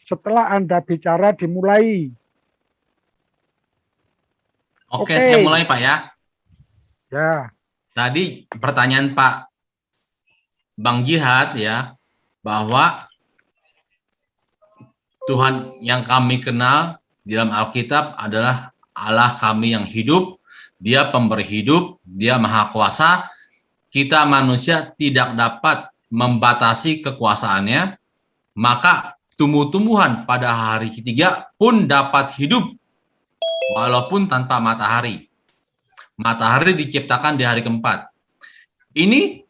Setelah Anda bicara dimulai. Oke, saya mulai Pak ya. Ya. Tadi pertanyaan Pak Bang Jihad ya, bahwa Tuhan yang kami kenal di dalam Alkitab adalah Allah kami yang hidup, Dia pemberi hidup, Dia maha kuasa. Kita manusia tidak dapat membatasi kekuasaannya, maka tumbuh-tumbuhan pada hari ketiga pun dapat hidup walaupun tanpa matahari. Matahari diciptakan di hari keempat. Ini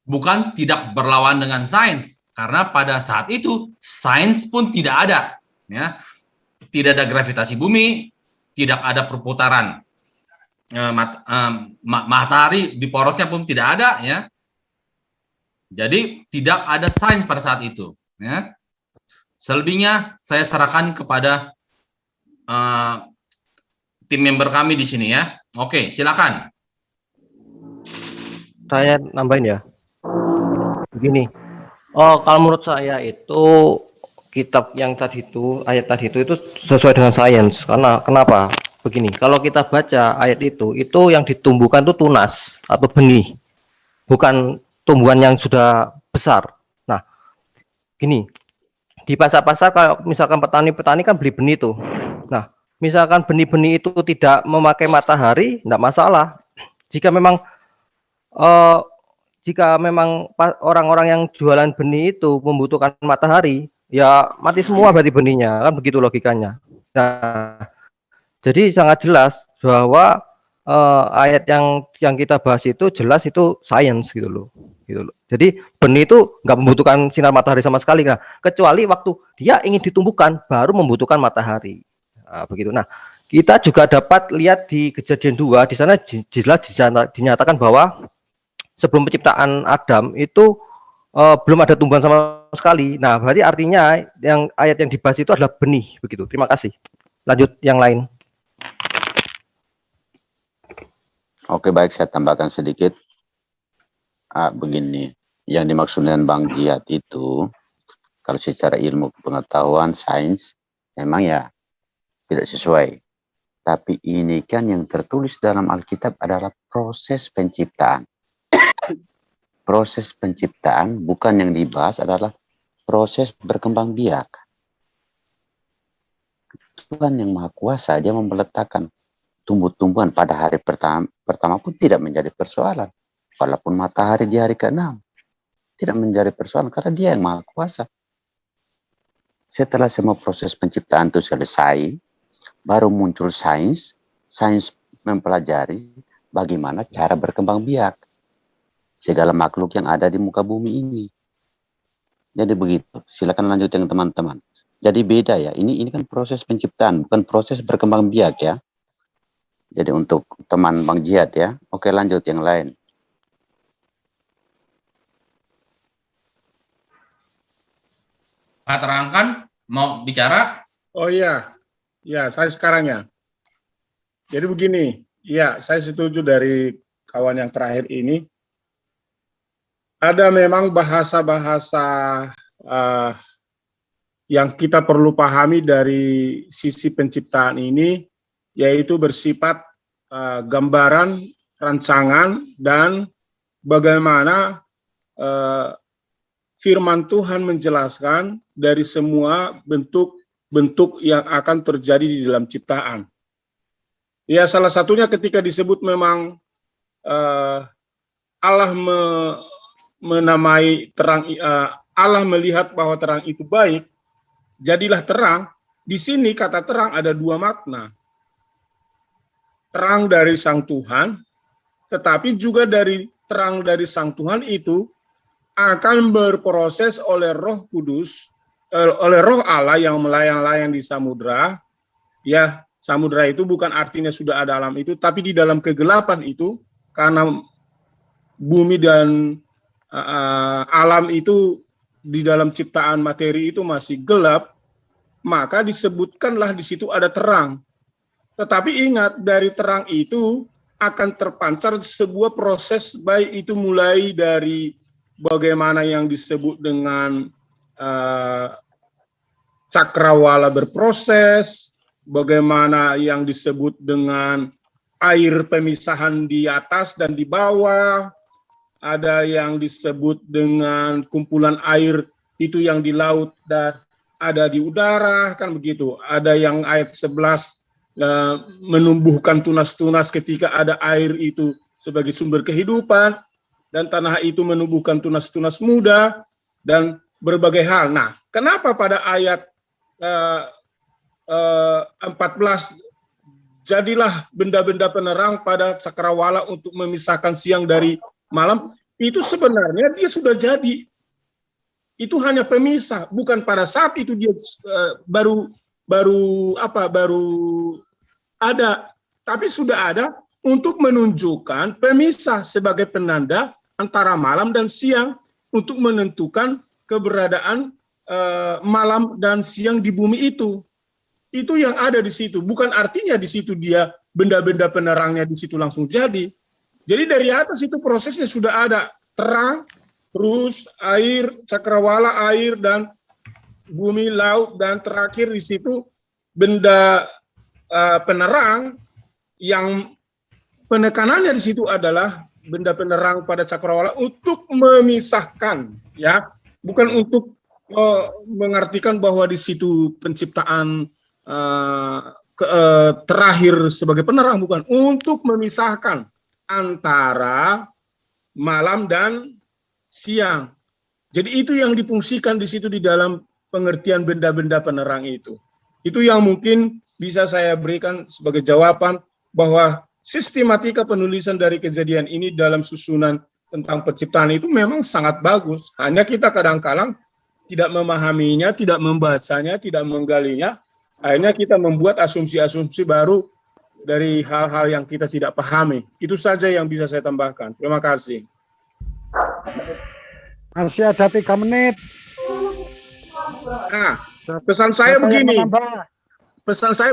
bukan tidak berlawan dengan sains, karena pada saat itu sains pun tidak ada, ya. Tidak ada gravitasi bumi, tidak ada perputaran matahari di porosnya pun tidak ada, ya. Jadi tidak ada sains pada saat itu, ya. Selebihnya saya serahkan kepada tim member kami di sini ya. Oke, silakan. Saya nambahin ya. Begini. Kalau menurut saya itu kitab yang tadi itu, ayat tadi itu sesuai dengan sains. Karena kenapa? Begini, kalau kita baca ayat itu yang ditumbuhkan itu tunas atau benih. Bukan tumbuhan yang sudah besar. Nah, gini. Di pasar-pasar kalau misalkan petani-petani kan beli benih tuh. Nah, misalkan benih-benih itu tidak memakai matahari, enggak masalah. Jika memang orang-orang yang jualan benih itu membutuhkan matahari, ya mati semua berarti benihnya, kan begitu logikanya. Nah, jadi sangat jelas bahwa ayat yang kita bahas itu jelas itu sains gitu loh. Jadi benih itu nggak membutuhkan sinar matahari sama sekali, nah, kecuali waktu dia ingin ditumbuhkan baru membutuhkan matahari. Nah, begitu. Nah, kita juga dapat lihat di Kejadian 2, di sana jelas dinyatakan bahwa sebelum penciptaan Adam itu belum ada tumbuhan sama sekali. Nah, berarti artinya yang ayat yang dibahas itu adalah benih, begitu. Terima kasih. Lanjut yang lain. Oke, baik, saya tambahkan sedikit. Begini, yang dimaksud dengan Bang Jihad itu, kalau secara ilmu pengetahuan sains, memang ya tidak sesuai. Tapi ini kan yang tertulis dalam Alkitab adalah proses penciptaan. Proses penciptaan bukan yang dibahas adalah proses berkembang biak. Tuhan yang Maha Kuasa, Dia meletakkan tumbuh-tumbuhan pada hari pertama pun tidak menjadi persoalan. Walaupun matahari di hari ke-6 tidak menjadi persoalan karena Dia yang Maha Kuasa. Setelah semua proses penciptaan itu selesai, baru muncul sains. Sains mempelajari bagaimana cara berkembang biak segala makhluk yang ada di muka bumi ini. Jadi begitu. Silakan lanjut yang teman-teman. Jadi beda ya. Ini kan proses penciptaan, bukan proses berkembang biak ya. Jadi untuk teman Bang Jihad ya. Oke, lanjut yang lain. Pak Terangkan mau bicara? Oh iya, ya saya sekarang ya. Jadi begini, ya saya setuju dari kawan yang terakhir ini. Ada memang bahasa-bahasa yang kita perlu pahami dari sisi penciptaan ini, yaitu bersifat gambaran, rancangan, dan bagaimana firman Tuhan menjelaskan dari semua bentuk-bentuk yang akan terjadi di dalam ciptaan. Ya, salah satunya ketika disebut memang Allah menamai terang, Allah melihat bahwa terang itu baik, jadilah terang. Di sini kata terang ada dua makna. Terang dari Sang Tuhan, tetapi juga dari terang dari Sang Tuhan itu akan berproses oleh Roh Kudus, oleh Roh Allah yang melayang-layang di samudra. Ya, samudra itu bukan artinya sudah ada alam itu, tapi di dalam kegelapan itu, karena bumi dan alam itu di dalam ciptaan materi itu masih gelap, maka disebutkanlah di situ ada terang. Tetapi ingat, dari terang itu akan terpancar sebuah proses, baik itu mulai dari bagaimana yang disebut dengan cakrawala berproses, bagaimana yang disebut dengan air pemisahan di atas dan di bawah, ada yang disebut dengan kumpulan air itu yang di laut dan ada di udara, kan begitu. Ada yang ayat 11 menumbuhkan tunas-tunas ketika ada air itu sebagai sumber kehidupan, dan tanah itu menumbuhkan tunas-tunas muda, dan berbagai hal. Nah, kenapa pada ayat 14 jadilah benda-benda penerang pada cakrawala untuk memisahkan siang dari malam, itu sebenarnya dia sudah jadi. Itu hanya pemisah, bukan pada saat itu dia baru ada, tapi sudah ada untuk menunjukkan pemisah sebagai penanda antara malam dan siang untuk menentukan keberadaan malam dan siang di bumi itu. Itu yang ada di situ. Bukan artinya di situ dia benda-benda penerangnya di situ langsung jadi. Jadi dari atas itu prosesnya sudah ada terang, terus air, cakrawala air dan bumi, laut, dan terakhir di situ benda penerang yang penekanannya di situ adalah benda penerang pada cakrawala untuk memisahkan, ya, bukan untuk mengartikan bahwa di situ penciptaan terakhir sebagai penerang, bukan, untuk memisahkan antara malam dan siang. Jadi itu yang difungsikan di situ di dalam pengertian benda-benda penerang itu. Itu yang mungkin bisa saya berikan sebagai jawaban bahwa sistematika penulisan dari Kejadian ini dalam susunan tentang penciptaan itu memang sangat bagus. Hanya kita kadang-kadang tidak memahaminya, tidak membacanya, tidak menggalinya. Akhirnya kita membuat asumsi-asumsi baru dari hal-hal yang kita tidak pahami. Itu saja yang bisa saya tambahkan. Terima kasih. Masih ada 3 menit. Nah, pesan saya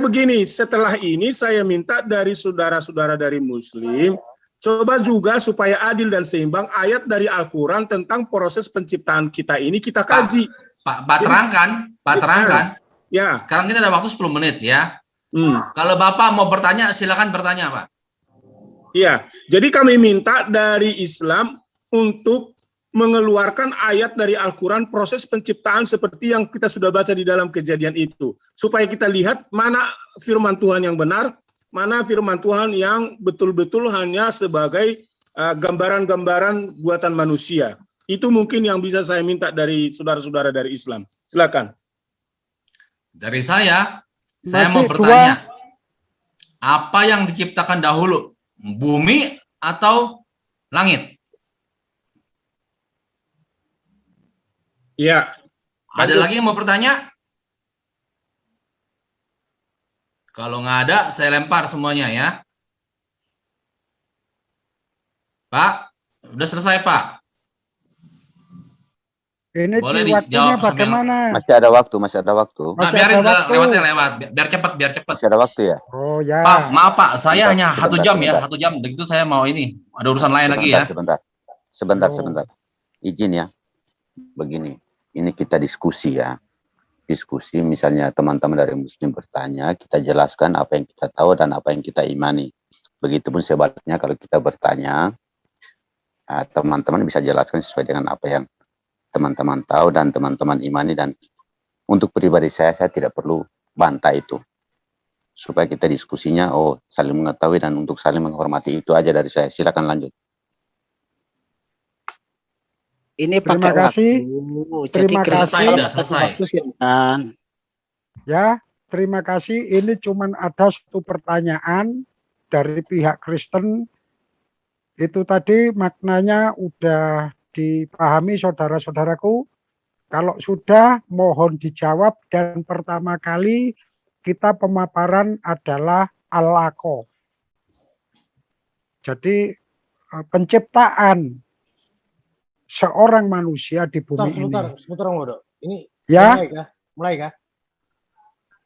begini, setelah ini saya minta dari saudara-saudara dari Muslim, coba juga supaya adil dan seimbang ayat dari Al-Quran tentang proses penciptaan kita ini kita kaji. Pak terangkan. Ya. Sekarang kita ada waktu 10 menit ya. Kalau Bapak mau bertanya, silakan bertanya, Pak. Iya, jadi kami minta dari Islam untuk mengeluarkan ayat dari Al-Quran proses penciptaan seperti yang kita sudah baca di dalam Kejadian itu. Supaya kita lihat mana firman Tuhan yang benar, mana firman Tuhan yang betul-betul hanya sebagai gambaran-gambaran buatan manusia. Itu mungkin yang bisa saya minta dari saudara-saudara dari Islam. Silakan. Dari saya mau bertanya, apa yang diciptakan dahulu, bumi atau langit? Ya. Ada lagi yang mau bertanya? Kalau nggak ada, saya lempar semuanya ya. Pak, udah selesai Pak. Ini boleh waktunya dijawab bagaimana? Masih ada waktu. Nah, biarin lewat, biar cepat. Masih ada waktu ya? Oh ya. Pak, maaf Pak, saya hanya 1 jam ya, sebentar. 1 jam. Begitu saya mau ini, ada urusan lain lagi ya. Sebentar. Izin ya. Begini, ini kita diskusi ya. Diskusi misalnya teman-teman dari Muslim bertanya, kita jelaskan apa yang kita tahu dan apa yang kita imani. Begitupun sebaliknya kalau kita bertanya, teman-teman bisa jelaskan sesuai dengan apa yang teman-teman tahu dan teman-teman imani, dan untuk pribadi saya tidak perlu bantah itu. Supaya kita diskusinya saling mengetahui dan untuk saling menghormati, itu aja dari saya. Silakan lanjut. Ini Terima pakai kasih. waktu. Terima Jadi kasih. Selesai. Waktu silakan. Ya, terima kasih. Ini cuma ada 1 pertanyaan dari pihak Kristen. Itu tadi maknanya udah dipahami saudara-saudaraku. Kalau sudah, mohon dijawab. Dan pertama kali kita pemaparan adalah al-laqo. Jadi penciptaan seorang manusia di bumi ini. Sebentar, Modo. Ini ya. Mulai kah?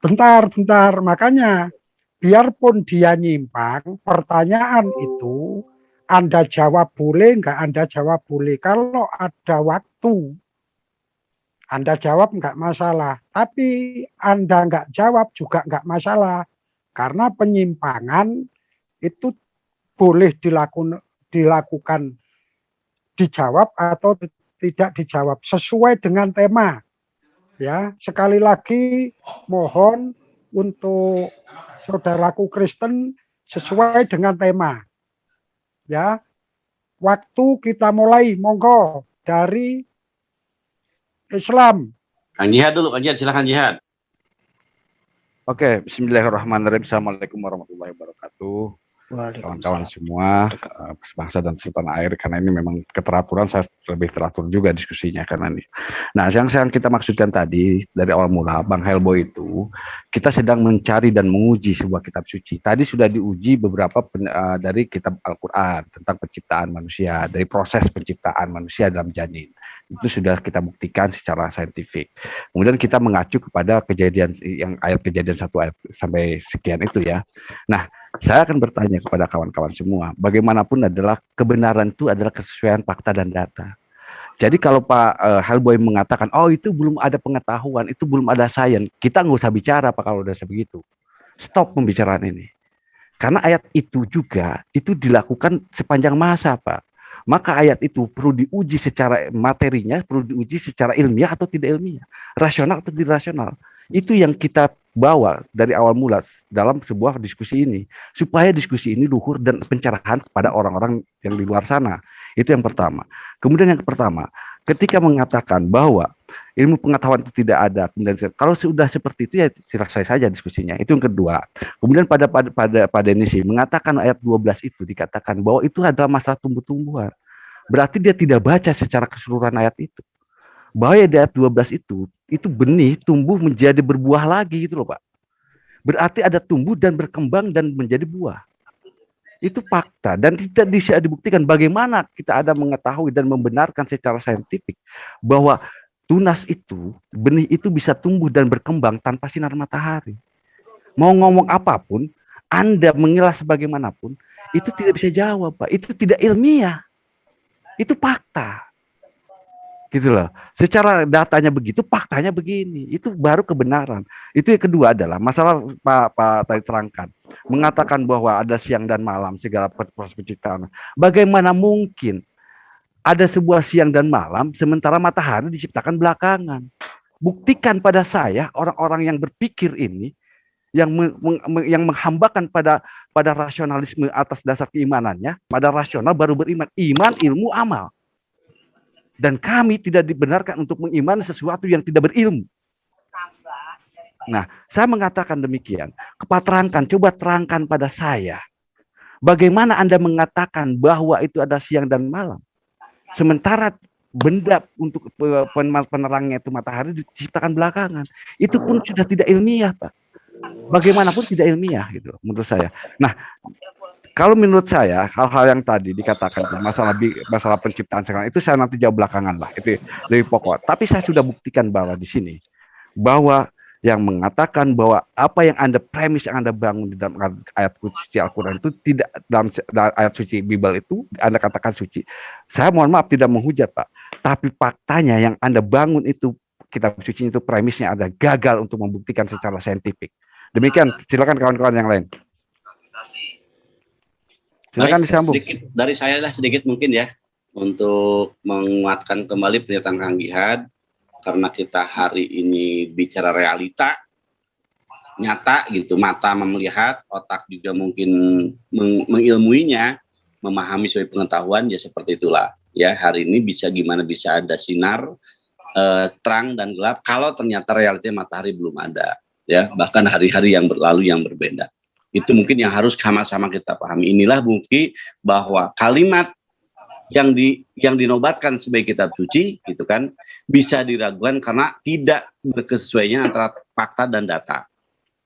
Bentar. Makanya biarpun dia nyimpang, pertanyaan itu Anda jawab boleh, enggak Anda jawab boleh. Kalau ada waktu Anda jawab nggak masalah, tapi Anda nggak jawab juga nggak masalah. Karena penyimpangan itu boleh dilakukan dijawab atau tidak dijawab sesuai dengan tema. Ya, sekali lagi mohon untuk saudaraku Kristen sesuai dengan tema. Ya, waktu kita mulai, monggo dari Islam. Kang Jihad dulu, Kang Jihad, silakan Jihad. Oke, bismillahirrahmanirrahim. Assalamualaikum warahmatullahi wabarakatuh. Kawan-kawan semua, bangsa dan setanah air, karena ini memang keteraturan, saya lebih teratur juga diskusinya karena ini. Nah, yang kita maksudkan tadi dari awal mula, Bang Helboy itu, kita sedang mencari dan menguji sebuah kitab suci. Tadi sudah diuji beberapa dari kitab Al-Quran tentang penciptaan manusia, dari proses penciptaan manusia dalam janin. Itu sudah kita buktikan secara saintifik. Kemudian kita mengacu kepada kejadian yang ayat kejadian 1 ayat sampai sekian itu ya. Nah, saya akan bertanya kepada kawan-kawan semua, bagaimanapun adalah kebenaran itu adalah kesesuaian fakta dan data. Jadi kalau Pak Helboy mengatakan, oh itu belum ada pengetahuan, itu belum ada sains, kita nggak usah bicara Pak kalau udah sebegitu. Stop pembicaraan ini. Karena ayat itu juga, itu dilakukan sepanjang masa Pak. Maka ayat itu perlu diuji secara materinya, perlu diuji secara ilmiah atau tidak ilmiah, rasional atau tidak rasional. Itu yang kita bawa dari awal mula dalam sebuah diskusi ini, supaya diskusi ini luhur dan pencerahan kepada orang-orang yang di luar sana. Itu yang pertama. Kemudian yang pertama, ketika mengatakan bahwa ilmu pengetahuan itu tidak ada, kemudian kalau sudah seperti itu ya selesai saja diskusinya. Itu yang kedua. Kemudian pada Nisi mengatakan ayat 12 itu dikatakan bahwa itu adalah masalah tumbuh-tumbuhan. Berarti dia tidak baca secara keseluruhan ayat itu. Bahwa di ayat 12 itu benih tumbuh menjadi berbuah lagi gitu loh Pak. Berarti ada tumbuh dan berkembang dan menjadi buah. Itu fakta dan tidak bisa dibuktikan. Bagaimana kita ada mengetahui dan membenarkan secara saintifik bahwa tunas itu, benih itu bisa tumbuh dan berkembang tanpa sinar matahari. Mau ngomong apapun, Anda mengilas sebagaimanapun, itu tidak bisa jawab Pak. Itu tidak ilmiah. Itu fakta. Gitu loh. Secara datanya begitu, faktanya begini. Itu baru kebenaran. Itu yang kedua adalah masalah Pak tadi terangkan. Mengatakan bahwa ada siang dan malam segala proses penciptaan. Bagaimana mungkin ada sebuah siang dan malam sementara matahari diciptakan belakangan? Buktikan pada saya orang-orang yang berpikir ini yang menghambakan pada rasionalisme atas dasar keimanannya, pada rasional baru beriman. Iman, ilmu, amal. Dan kami tidak dibenarkan untuk mengimani sesuatu yang tidak berilmu. Nah, saya mengatakan demikian. Coba terangkan pada saya. Bagaimana Anda mengatakan bahwa itu ada siang dan malam? Sementara benda untuk penerangnya itu matahari diciptakan belakangan. Itu pun sudah tidak ilmiah, Pak. Bagaimanapun tidak ilmiah, gitu menurut saya. Nah, kalau menurut saya hal-hal yang tadi dikatakan masalah penciptaan sekarang itu saya nanti jawab belakangan lah, itu lebih pokok. Tapi saya sudah buktikan bahwa di sini bahwa yang mengatakan bahwa apa yang Anda premis yang Anda bangun di dalam ayat suci Al-Quran itu tidak dalam ayat suci Bible itu Anda katakan suci. Saya mohon maaf tidak menghujat Pak, tapi faktanya yang Anda bangun itu kitab suci itu premisnya ada gagal untuk membuktikan secara saintifik. Demikian, silakan kawan-kawan yang lain. Silakan disambung. Sedikit dari saya lah sedikit mungkin ya untuk menguatkan kembali pernyataan Kang Jihad, karena kita hari ini bicara realita nyata gitu, mata melihat, otak juga mungkin mengilmuinya, memahami sesuai pengetahuan ya seperti itulah ya. Hari ini gimana bisa ada sinar terang dan gelap kalau ternyata realitinya matahari belum ada ya, bahkan hari-hari yang berlalu yang berbeda. Itu mungkin yang harus sama-sama kita pahami. Inilah bukti bahwa kalimat yang dinobatkan sebagai kitab suci gitu kan bisa diragukan karena tidak berkesesuaian antara fakta dan data.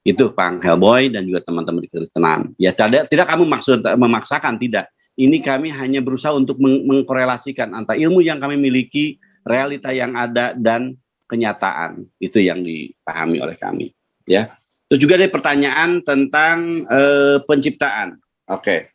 Itu Pak Helboy dan juga teman-teman di Kristenan. Ya tidak kami maksud memaksakan, tidak. Ini kami hanya berusaha untuk mengkorelasikan antara ilmu yang kami miliki, realita yang ada dan kenyataan. Itu yang dipahami oleh kami, ya. Terus juga ada pertanyaan tentang penciptaan. Oke.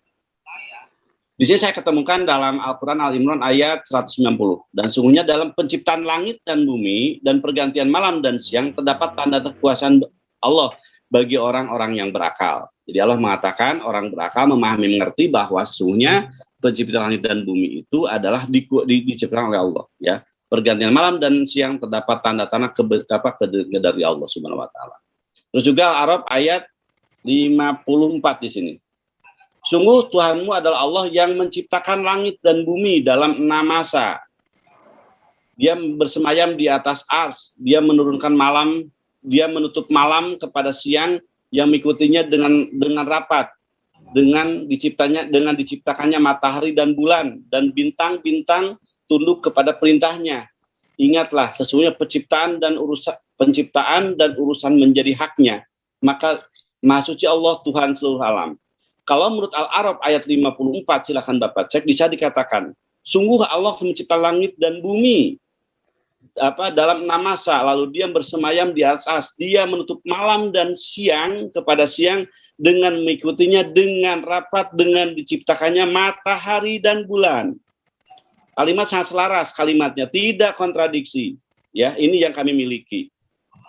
Di sini saya ketemukan dalam Al-Quran Al-Imran ayat 190. Dan sungguhnya dalam penciptaan langit dan bumi dan pergantian malam dan siang terdapat tanda kekuasaan Allah bagi orang-orang yang berakal. Jadi Allah mengatakan orang berakal memahami mengerti bahwa sesungguhnya penciptaan langit dan bumi itu adalah diciptakan oleh Allah. Ya, pergantian malam dan siang terdapat tanda-tanda dari Allah Subhanahu Wa Taala. Terus juga Al-A'raf ayat 54 di sini. Sungguh Tuhanmu adalah Allah yang menciptakan langit dan bumi dalam 6 masa. Dia bersemayam di atas ars, dia menurunkan malam, dia menutup malam kepada siang yang mengikutinya dengan rapat, dengan diciptakannya matahari dan bulan dan bintang-bintang tunduk kepada perintahnya. Ingatlah, sesungguhnya penciptaan dan urusan menjadi haknya. Maka Maha Suci Allah Tuhan seluruh alam. Kalau menurut Al-A'raf ayat 54, silakan Bapak cek, bisa dikatakan, sungguh Allah mencipta langit dan bumi dalam 6 masa, lalu dia bersemayam di atas, dia menutup malam dan siang kepada siang dengan mengikutinya dengan rapat, dengan diciptakannya matahari dan bulan. Kalimat sangat selaras, kalimatnya tidak kontradiksi. Ya, ini yang kami miliki.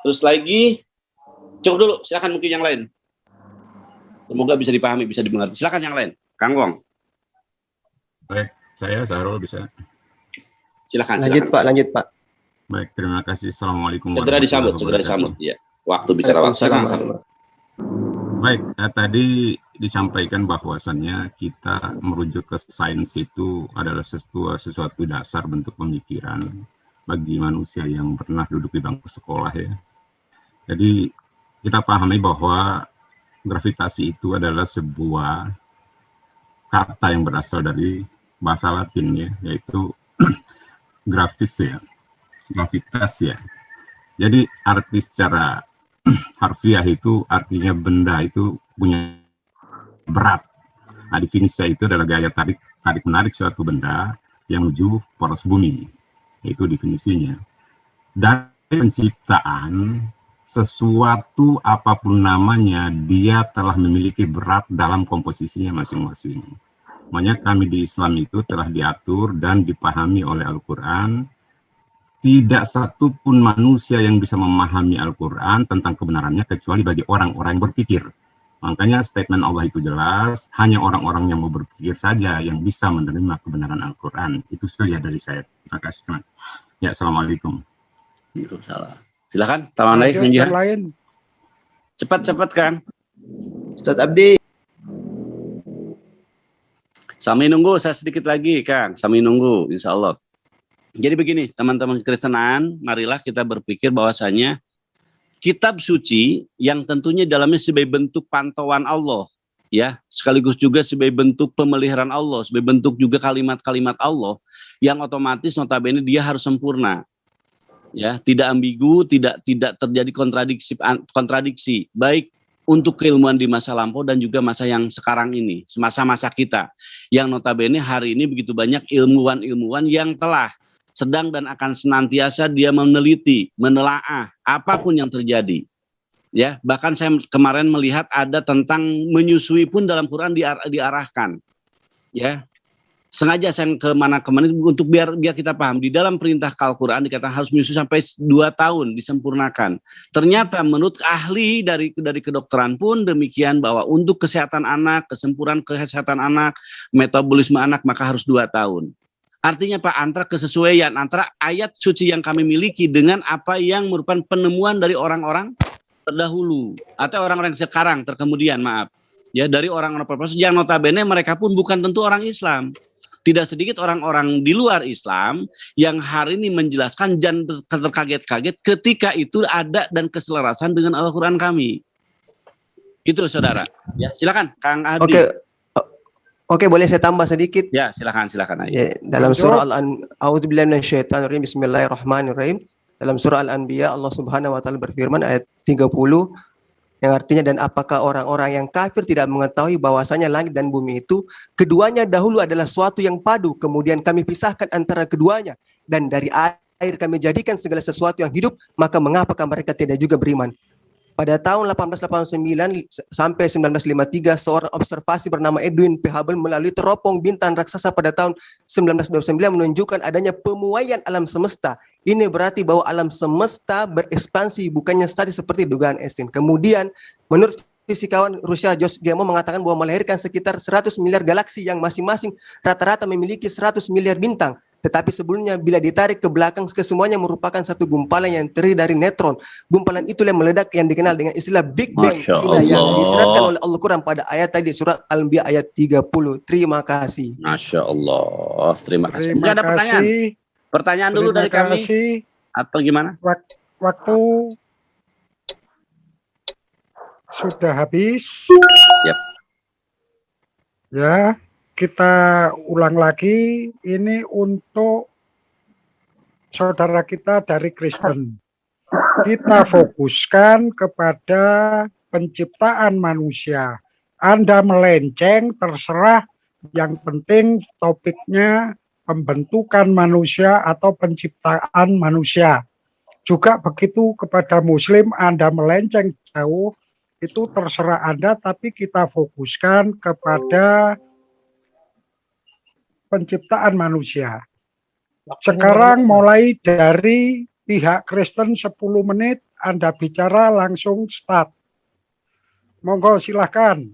Terus lagi, cukup dulu, silakan mungkin yang lain. Semoga bisa dipahami, bisa dimengerti. Silakan yang lain, Kang Wong. Baik, saya Sahrul bisa. Silakan. Lanjut Pak. Baik, terima kasih. Assalamualaikum. Segera disambut. Ya, waktu bicara waktu. Baik, tadi disampaikan bahwasannya kita merujuk ke sains itu adalah sesuatu dasar bentuk pemikiran bagi manusia yang pernah duduk di bangku sekolah ya. Jadi kita pahami bahwa gravitasi itu adalah sebuah kata yang berasal dari bahasa Latin ya, yaitu gravis ya, gravitas ya. Jadi arti secara harfiah itu artinya benda itu punya berat. Nah, definisi itu adalah gaya tarik menarik suatu benda yang menuju poros bumi. Itu definisinya. Dan penciptaan sesuatu apapun namanya, dia telah memiliki berat dalam komposisinya masing-masing. Makanya kami di Islam itu telah diatur dan dipahami oleh Al-Quran. Tidak satupun manusia yang bisa memahami Al-Quran tentang kebenarannya kecuali bagi orang-orang yang berpikir. Makanya statement Allah itu jelas, hanya orang-orang yang mau berpikir saja yang bisa menerima kebenaran Al-Quran. Itu saja dari saya. Terima kasih. Ya, Assalamualaikum. Waalaikumsalam. Silakan, taman lain. Cepat kan. Ustaz Abdi. Sambil nunggu, saya sedikit lagi Kang. Sambil nunggu, insya Allah. Jadi begini, teman-teman Kristenan, marilah kita berpikir bahwasanya kitab suci yang tentunya dalamnya sebagai bentuk pantauan Allah, ya, sekaligus juga sebagai bentuk pemeliharaan Allah, sebagai bentuk juga kalimat-kalimat Allah yang otomatis notabene dia harus sempurna. Ya, tidak ambigu, tidak terjadi kontradiksi, baik untuk keilmuan di masa lampau dan juga masa yang sekarang ini, masa-masa kita, yang notabene hari ini begitu banyak ilmuwan-ilmuwan yang telah sedang dan akan senantiasa dia meneliti, menelaah apapun yang terjadi. Ya, bahkan saya kemarin melihat ada tentang menyusui pun dalam Quran diarahkan. Ya. Sengaja saya kemana untuk biar kita paham. Di dalam perintah Al-Quran dikatakan harus menyusui sampai 2 tahun disempurnakan. Ternyata menurut ahli dari kedokteran pun demikian, bahwa untuk kesehatan anak, kesempurnaan kesehatan anak, metabolisme anak maka harus 2 tahun. Artinya Pak, antara kesesuaian antara ayat suci yang kami miliki dengan apa yang merupakan penemuan dari orang-orang terdahulu atau orang-orang sekarang terkemudian, maaf. Ya, dari orang-orang profesor yang notabene mereka pun bukan tentu orang Islam. Tidak sedikit orang-orang di luar Islam yang hari ini menjelaskan dan terkaget-kaget ketika itu ada dan keselarasan dengan Al-Quran kami. Itu saudara. Ya, silakan Kang Adi. Oke, boleh saya tambah sedikit? Ya, silakan. Ya, dalam surah A'udzubillahiminasyaitonirrajim, Bismillahirrahmanirrahim. Dalam surah Al-Anbiya Allah Subhanahu wa taala berfirman ayat 30 yang artinya, dan apakah orang-orang yang kafir tidak mengetahui bahwasanya langit dan bumi itu keduanya dahulu adalah suatu yang padu, kemudian kami pisahkan antara keduanya, dan dari air kami jadikan segala sesuatu yang hidup, maka mengapakah mereka tidak juga beriman? pada tahun 1889 sampai 1953, seorang observasi bernama Edwin P. Hubble melalui teropong bintang raksasa pada tahun 1929 menunjukkan adanya pemuaian alam semesta. Ini berarti bahwa alam semesta berekspansi, bukannya statis seperti dugaan Einstein. Kemudian, menurut fisikawan Rusia George Gamow mengatakan bahwa melahirkan sekitar 100 miliar galaksi yang masing-masing rata-rata memiliki 100 miliar bintang. Tetapi sebelumnya bila ditarik ke belakang, kesemuanya merupakan satu gumpalan yang terdiri dari neutron. Gumpalan itulah yang meledak yang dikenal dengan istilah Big Bang. Inilah yang disyaratkan oleh Al-Quran pada ayat tadi, surat Al-Anbiya ayat 30. Terima kasih. Masya Allah. Terima kasih. Terima Mungkin ada pertanyaan? kasih. Pertanyaan dulu dari kami? Atau gimana? Waktu sudah habis. Yep. Ya, kita ulang lagi. Ini untuk saudara kita dari Kristen. Kita fokuskan kepada penciptaan manusia. Anda melenceng, terserah. Yang penting topiknya pembentukan manusia atau penciptaan manusia. Juga begitu kepada Muslim, Anda melenceng jauh, itu terserah Anda, tapi kita fokuskan kepada penciptaan manusia. Sekarang mulai dari pihak Kristen 10 menit, Anda bicara langsung start. Monggo silahkan.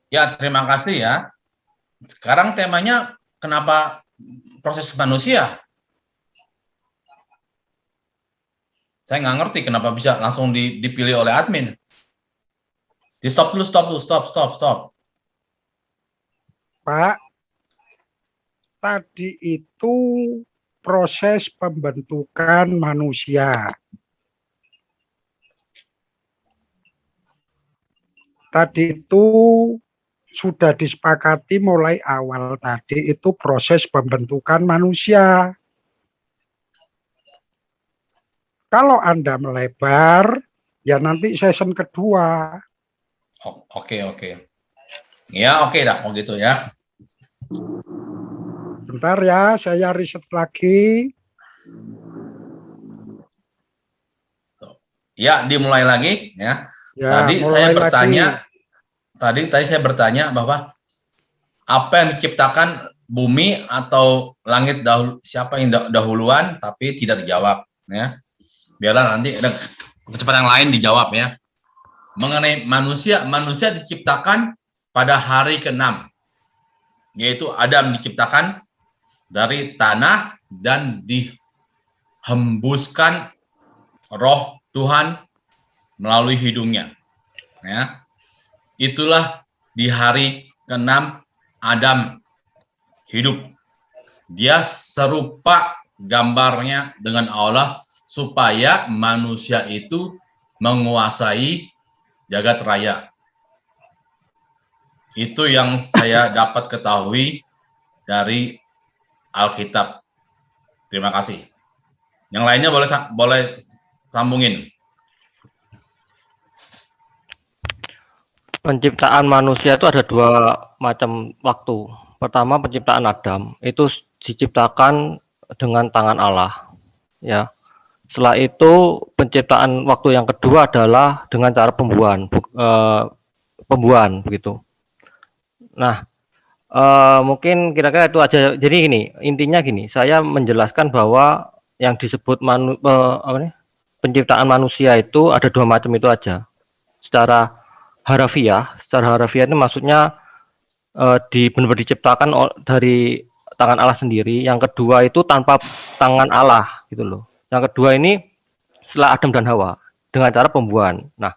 Ya, terima kasih ya. Sekarang temanya kenapa proses manusia? Saya nggak ngerti kenapa bisa langsung dipilih oleh admin. Di stop dulu, stop. Pak, tadi itu proses pembentukan manusia. Tadi itu sudah disepakati mulai awal tadi itu proses pembentukan manusia. Kalau Anda melebar, ya nanti season kedua. Oke. Ya, oke dah, kalau gitu ya. Bentar ya, saya riset lagi. Ya, dimulai lagi ya. Ya, tadi saya bertanya, tadi saya bertanya bahwa apa yang diciptakan bumi atau langit dahulu, siapa yang dahuluan, tapi tidak dijawab ya. Biarlah nanti ada kecepatan yang lain dijawab ya. Mengenai manusia diciptakan pada hari ke-6, yaitu Adam diciptakan dari tanah dan dihembuskan roh Tuhan melalui hidungnya. Ya. Itulah di hari ke-6 Adam hidup. Dia serupa gambarnya dengan Allah supaya manusia itu menguasai jagat raya. Itu yang saya dapat ketahui dari Alkitab. Terima kasih. Yang lainnya boleh sambungin. Penciptaan manusia itu ada dua macam waktu. Pertama, penciptaan Adam itu diciptakan dengan tangan Allah, ya. Setelah itu penciptaan waktu yang kedua adalah dengan cara pembuahan begitu. Nah, mungkin kira-kira itu aja. Jadi gini, intinya gini, saya menjelaskan bahwa yang disebut penciptaan manusia itu ada dua macam itu aja. Secara harafiah itu maksudnya benar-benar diciptakan dari tangan Allah sendiri. Yang kedua itu tanpa tangan Allah gitu loh. Yang kedua ini setelah Adam dan Hawa dengan cara pembuahan. Nah,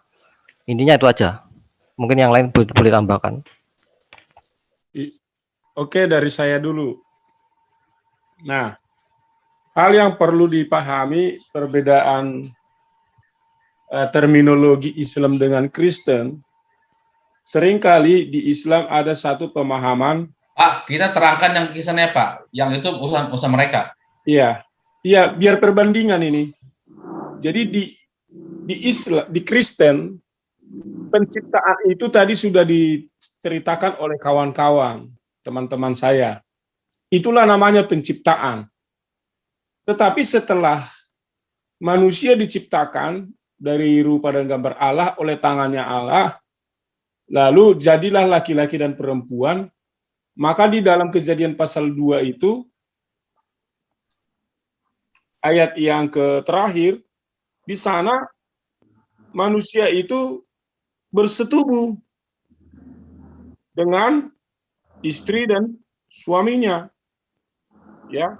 intinya itu aja. Mungkin yang lain boleh tambahkan. Oke, dari saya dulu. Nah, hal yang perlu dipahami perbedaan terminologi Islam dengan Kristen. Seringkali di Islam ada satu pemahaman. Pak, kita terangkan yang kisahnya Pak, yang itu urusan mereka. Iya, biar perbandingan ini. Jadi di Islam, di Kristen, penciptaan itu tadi sudah diceritakan oleh kawan-kawan, teman-teman saya. Itulah namanya penciptaan. Tetapi setelah manusia diciptakan dari rupa dan gambar Allah oleh tangannya Allah, lalu jadilah laki-laki dan perempuan, maka di dalam Kejadian pasal 2 itu, ayat yang terakhir, di sana manusia itu bersetubuh dengan istri dan suaminya. Ya.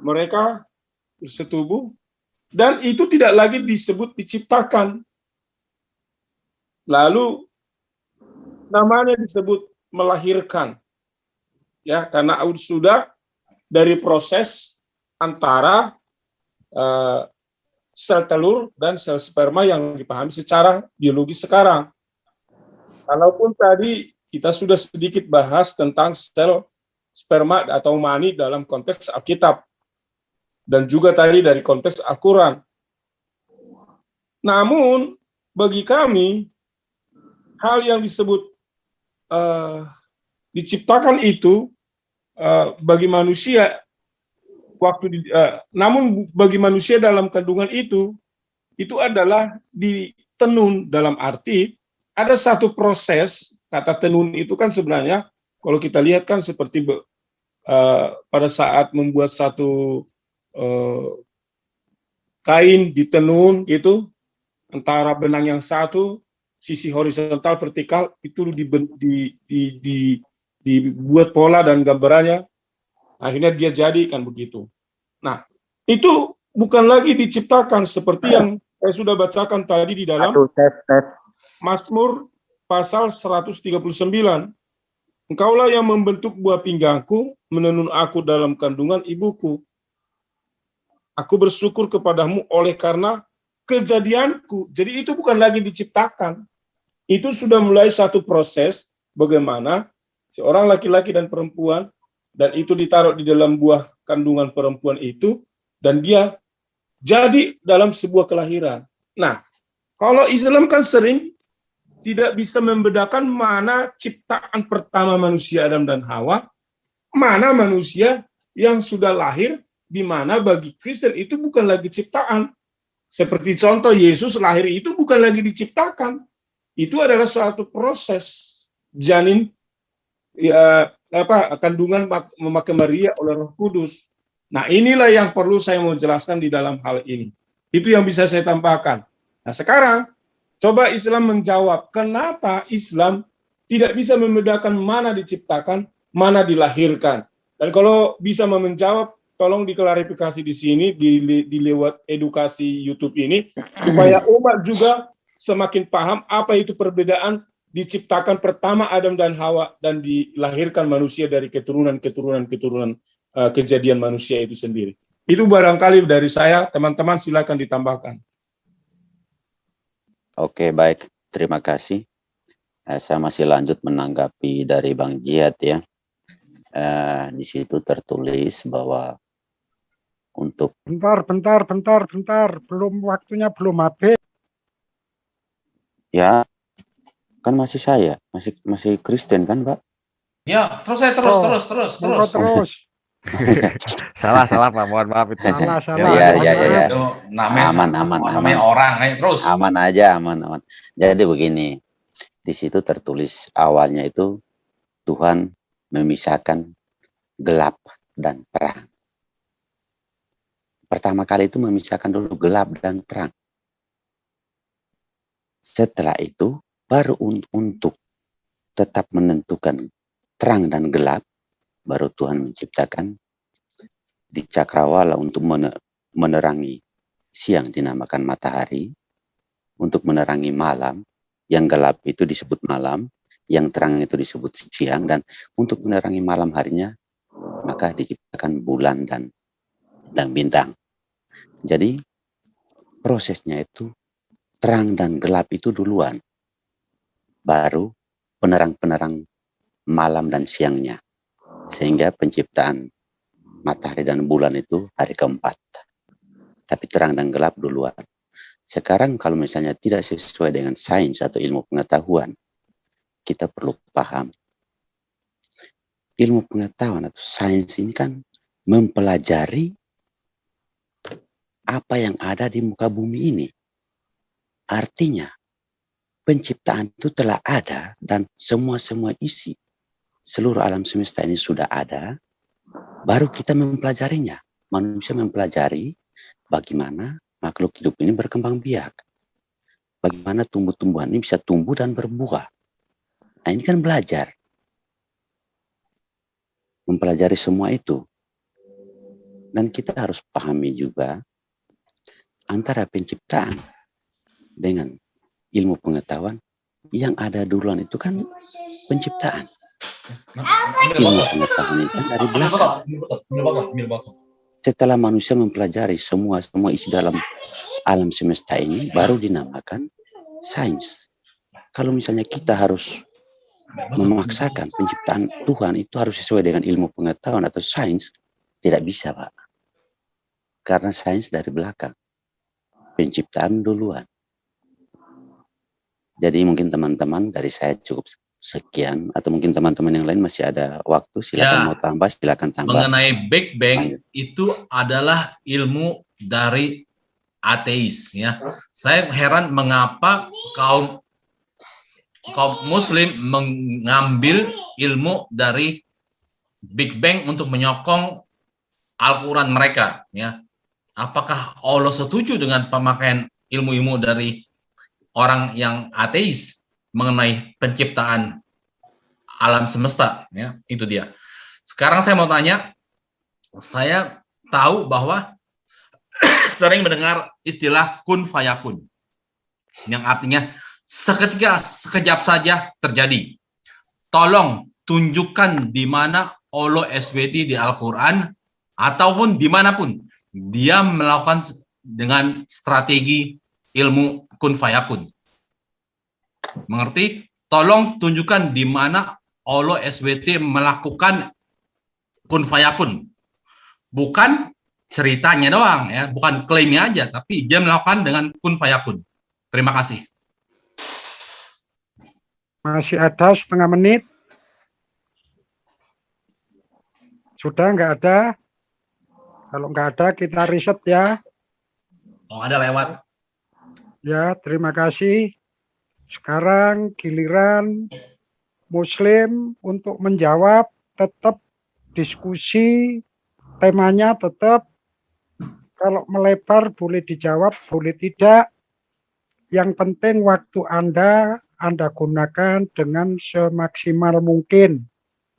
Mereka bersetubuh dan itu tidak lagi disebut diciptakan. Lalu namanya disebut melahirkan. Ya, karena sudah dari proses antara sel telur dan sel sperma yang dipahami secara biologi sekarang. Walaupun tadi kita sudah sedikit bahas tentang sel sperma atau mani dalam konteks Alkitab dan juga tadi dari konteks Al-Quran. Namun bagi kami hal yang disebut diciptakan itu bagi manusia namun bagi manusia dalam kandungan itu adalah ditenun, dalam arti ada satu proses. Kata tenun itu kan sebenarnya kalau kita lihat kan seperti pada saat membuat satu kain ditenun gitu, antara benang yang satu, sisi horizontal, vertikal, itu dibuat pola dan gambarannya, akhirnya dia jadi kan begitu. Nah, itu bukan lagi diciptakan seperti yang saya sudah bacakan tadi di dalam Mazmur pasal 139. Engkaulah yang membentuk buah pinggangku, menenun aku dalam kandungan ibuku. Aku bersyukur kepadamu oleh karena kejadianku. Jadi itu bukan lagi diciptakan. Itu sudah mulai satu proses bagaimana seorang laki-laki dan perempuan, dan itu ditaruh di dalam buah kandungan perempuan itu, dan dia jadi dalam sebuah kelahiran. Nah, kalau Islam kan sering tidak bisa membedakan mana ciptaan pertama manusia Adam dan Hawa, mana manusia yang sudah lahir, di mana bagi Kristen itu bukan lagi ciptaan. Seperti contoh Yesus lahir itu bukan lagi diciptakan. Itu adalah suatu proses janin kandungan memakai Maria oleh Roh Kudus. Nah, inilah yang perlu saya mau jelaskan di dalam hal ini. Itu yang bisa saya tambahkan. Nah, sekarang coba Islam menjawab kenapa Islam tidak bisa membedakan mana diciptakan, mana dilahirkan. Dan kalau bisa menjawab, tolong diklarifikasi di sini, di lewat edukasi YouTube ini, supaya umat juga semakin paham apa itu perbedaan diciptakan pertama Adam dan Hawa dan dilahirkan manusia dari keturunan kejadian manusia itu sendiri. Itu barangkali dari saya, teman-teman silakan ditambahkan. Oke, baik. Terima kasih. Saya masih lanjut menanggapi dari Bang Jihad ya. Di situ tertulis bahwa untuk bentar, belum waktunya belum habis. Ya, kan masih saya, masih Kristen kan, Pak? Ya, terus. Salah Pak, mohon maaf itu. Salah. Ya. Namanya orang, terus. Aman aja. Jadi begini, di situ tertulis awalnya itu Tuhan memisahkan gelap dan terang. Pertama kali itu memisahkan dulu gelap dan terang. Setelah itu baru untuk tetap menentukan terang dan gelap, baru Tuhan menciptakan di cakrawala untuk menerangi siang dinamakan matahari, untuk menerangi malam, yang gelap itu disebut malam, yang terang itu disebut siang, dan untuk menerangi malam harinya maka diciptakan bulan dan bintang. Jadi prosesnya itu terang dan gelap itu duluan, baru penerang-penerang malam dan siangnya, sehingga penciptaan matahari dan bulan itu hari keempat. Tapi terang dan gelap duluan. Sekarang kalau misalnya tidak sesuai dengan sains atau ilmu pengetahuan, kita perlu paham ilmu pengetahuan atau sains ini kan mempelajari apa yang ada di muka bumi ini. Artinya, penciptaan itu telah ada dan semua isi seluruh alam semesta ini sudah ada, baru kita mempelajarinya. Manusia mempelajari bagaimana makhluk hidup ini berkembang biak. Bagaimana tumbuh-tumbuhan ini bisa tumbuh dan berbuah. Nah, ini kan belajar. Mempelajari semua itu. Dan kita harus pahami juga antara penciptaan dengan ilmu pengetahuan, yang ada duluan itu kan penciptaan. Ilmu pengetahuan itu kan dari belakang. Setelah manusia mempelajari semua isi dalam alam semesta ini, baru dinamakan sains. Kalau misalnya kita harus memaksakan penciptaan Tuhan itu harus sesuai dengan ilmu pengetahuan atau sains, tidak bisa, Pak. Karena sains dari belakang. Penciptaan duluan. Jadi mungkin teman-teman dari saya cukup sekian, atau mungkin teman-teman yang lain masih ada waktu, silakan mau tambah, silakan tambah. Mengenai Big Bang itu adalah ilmu dari ateis, ya. Saya heran mengapa kaum Muslim mengambil ilmu dari Big Bang untuk menyokong Al-Quran mereka, ya. Apakah Allah setuju dengan pemakaian ilmu-ilmu dari orang yang ateis mengenai penciptaan alam semesta, ya? Itu dia. Sekarang saya mau tanya, saya tahu bahwa sering mendengar istilah kun fayakun, yang artinya seketika, sekejap saja terjadi. Tolong tunjukkan di mana Allah SWT di Al-Quran ataupun dimanapun dia melakukan dengan strategi ilmu kun fayakun. Mengerti? Tolong tunjukkan di mana Allah SWT melakukan kun fayakun. Bukan ceritanya doang, ya, bukan klaimnya aja, tapi dia melakukan dengan kun fayakun. Terima kasih. Masih ada setengah menit. Sudah nggak ada? Kalau nggak ada, kita riset ya. Oh, ada lewat. Ya, terima kasih. Sekarang giliran Muslim untuk menjawab, tetap diskusi, temanya tetap, kalau melebar boleh dijawab, boleh tidak. Yang penting waktu Anda gunakan dengan semaksimal mungkin.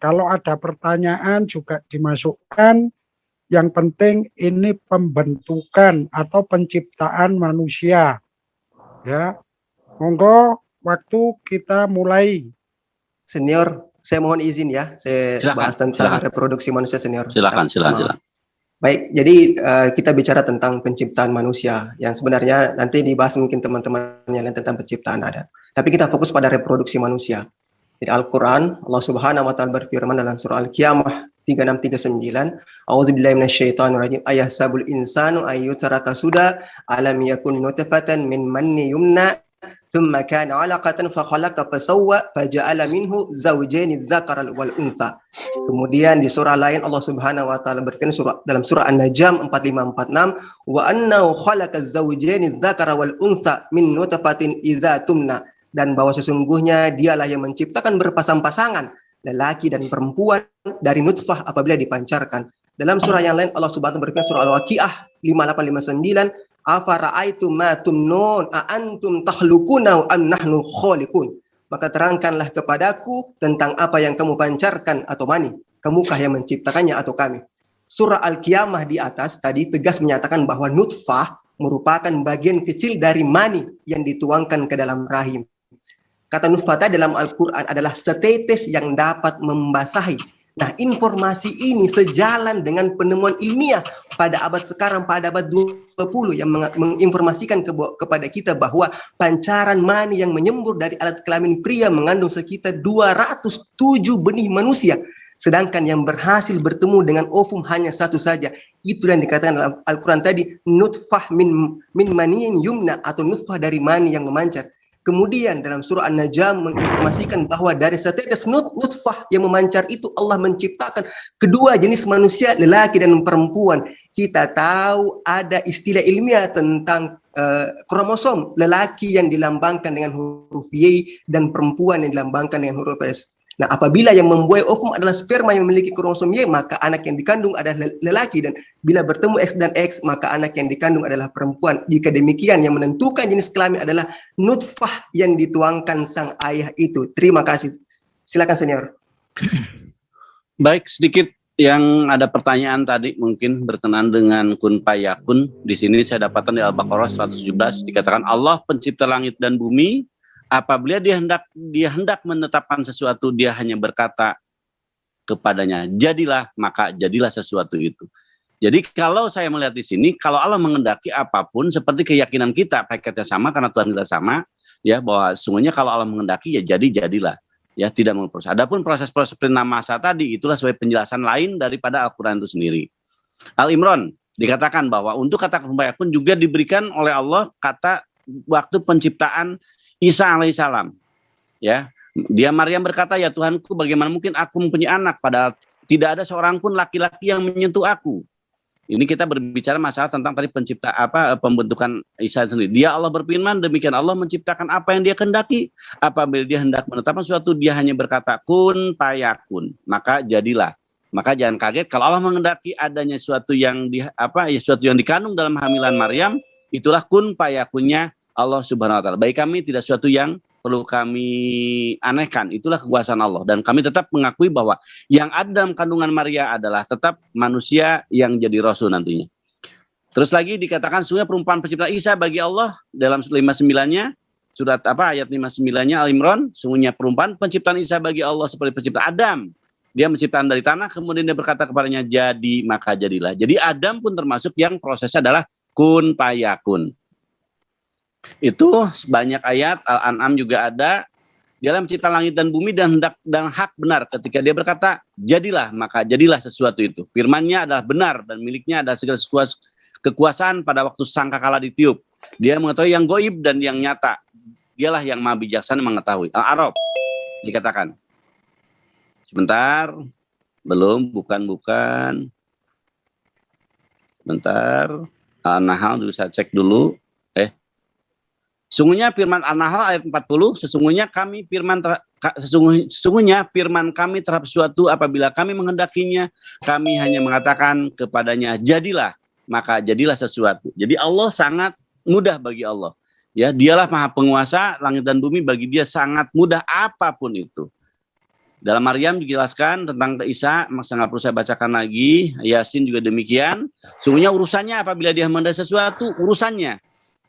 Kalau ada pertanyaan juga dimasukkan. Yang penting ini pembentukan atau penciptaan manusia. Ya, monggo waktu kita mulai. Senior, saya mohon izin ya, saya bahas tentang reproduksi manusia senior. Silakan. Baik, jadi kita bicara tentang penciptaan manusia yang sebenarnya nanti dibahas mungkin teman-teman yang lain tentang penciptaan ada. Tapi kita fokus pada reproduksi manusia. Di Al-Quran, Allah Subhanahu wa Ta'ala berfirman dalam surah Al-Qiyamah 3639, A'udzubillahi minasyaitonirrajim, ayahsabul insanu ayyutraka suda alam yakun nutfatan min manni yumna thumma kana 'alaqatan fa khalaqa fa sawwa fa ja'ala minhu zawjayn adh-dhakara wal untha. Kemudian di surah lain Allah Subhanahu wa Ta'ala berfirman dalam surah An-Najm 4546, wa annahu khalaqa az-zawjayn adh-dhakara wal untha min nutfatin idza tumna, dan bahwa sesungguhnya dialah yang menciptakan berpasang-pasangan lelaki dan perempuan dari nutfah apabila dipancarkan. Dalam surah yang lain Allah Subhanahu wa Ta'ala berfirman surah Al-Waqiah 5859, afara'aitum ma tumnun a antum takhluquna am nahnu khaliqun. Maka terangkanlah kepadaku tentang apa yang kamu pancarkan atau mani. Kamukah yang menciptakannya atau kami? Surah Al-Qiyamah di atas tadi tegas menyatakan bahwa nutfah merupakan bagian kecil dari mani yang dituangkan ke dalam rahim. Kata nutfah dalam Al-Quran adalah setetes yang dapat membasahi. Nah, informasi ini sejalan dengan penemuan ilmiah pada abad sekarang, pada abad 20 yang menginformasikan kepada kita bahwa pancaran mani yang menyembur dari alat kelamin pria mengandung sekitar 207 benih manusia. Sedangkan yang berhasil bertemu dengan ovum hanya satu saja. Itu yang dikatakan dalam Al-Quran tadi, nutfah min maniyin yumna, atau nutfah dari mani yang memancar. Kemudian dalam surah An-Najm menginformasikan bahwa dari setetes nutfah yang memancar itu Allah menciptakan kedua jenis manusia, lelaki dan perempuan. Kita tahu ada istilah ilmiah tentang kromosom, lelaki yang dilambangkan dengan huruf Y dan perempuan yang dilambangkan dengan huruf S. Nah, apabila yang membuai ovum adalah sperma yang memiliki kromosom Y, maka anak yang dikandung adalah lelaki, dan bila bertemu X dan X, maka anak yang dikandung adalah perempuan. Jika demikian, yang menentukan jenis kelamin adalah nutfah yang dituangkan sang ayah itu. Terima kasih. Silakan senior. Baik, sedikit yang ada pertanyaan tadi mungkin berkenaan dengan kun fayakun. Di sini saya dapatkan di Al-Baqarah 117 dikatakan Allah pencipta langit dan bumi. Apabila dia hendak menetapkan sesuatu, dia hanya berkata kepadanya, jadilah, maka jadilah sesuatu itu. Jadi kalau saya melihat di sini, kalau Allah mengendaki apapun, seperti keyakinan kita, paketnya sama karena Tuhan kita sama, ya bahwa sungguhnya kalau Allah mengendaki ya jadilah, ya tidak memproses. Adapun proses-proses masa tadi itulah sebagai penjelasan lain daripada Al-Quran itu sendiri. Al-Imran dikatakan bahwa untuk kata kun fayakun juga diberikan oleh Allah kata waktu penciptaan Isa alaihissalam, ya, dia Maryam berkata, ya Tuhanku, bagaimana mungkin aku mempunyai anak padahal tidak ada seorang pun laki-laki yang menyentuh aku. Ini kita berbicara masalah tentang tadi pembentukan Isa sendiri. Dia Allah berfirman, demikian Allah menciptakan apa yang dia kehendaki. Apabila dia hendak menetapkan sesuatu, dia hanya berkata kun fayakun, maka jadilah. Maka jangan kaget kalau Allah mengendaki adanya sesuatu yang sesuatu yang dikandung dalam hamilan Maryam, itulah kun fayakunnya Allah Subhanahu wa taala. Bagi kami tidak sesuatu yang perlu kami anehkan. Itulah kekuasaan Allah, dan kami tetap mengakui bahwa yang ada dalam kandungan Maria adalah tetap manusia yang jadi rasul nantinya. Terus lagi dikatakan sungguh perumpamaan penciptaan Isa bagi Allah dalam 59-nya surat ayat 59-nya Al-Imran, sungguhnya perumpamaan penciptaan Isa bagi Allah seperti penciptaan Adam. Dia menciptakan dari tanah, kemudian dia berkata kepadanya jadi, maka jadilah. Jadi Adam pun termasuk yang prosesnya adalah kun fayakun. Itu banyak ayat, Al-An'am juga ada. Dia mencipta langit dan bumi dan hendak dan hak benar ketika dia berkata jadilah, maka jadilah sesuatu itu. Firman-Nya adalah benar dan miliknya adalah segala sesuatu kekuasaan pada waktu sangkakala ditiup. Dia mengetahui yang goib dan yang nyata. Dialah yang maha bijaksana mengetahui. Al-A'raf dikatakan. Sebentar, bukan. Sebentar. Al-Nahl dulu saya cek dulu. Sesungguhnya firman An-Nahl ayat 40, sesungguhnya firman kami terhadap suatu apabila kami menghendakinya, kami hanya mengatakan kepadanya jadilah, maka jadilah sesuatu. Jadi Allah sangat mudah bagi Allah. Ya, dialah maha penguasa langit dan bumi, bagi dia sangat mudah apapun itu. Dalam Maryam dijelaskan tentang Isa, maka nggak perlu saya bacakan lagi. Yasin juga demikian. Sungguhnya urusannya apabila dia menghendaki sesuatu, urusannya.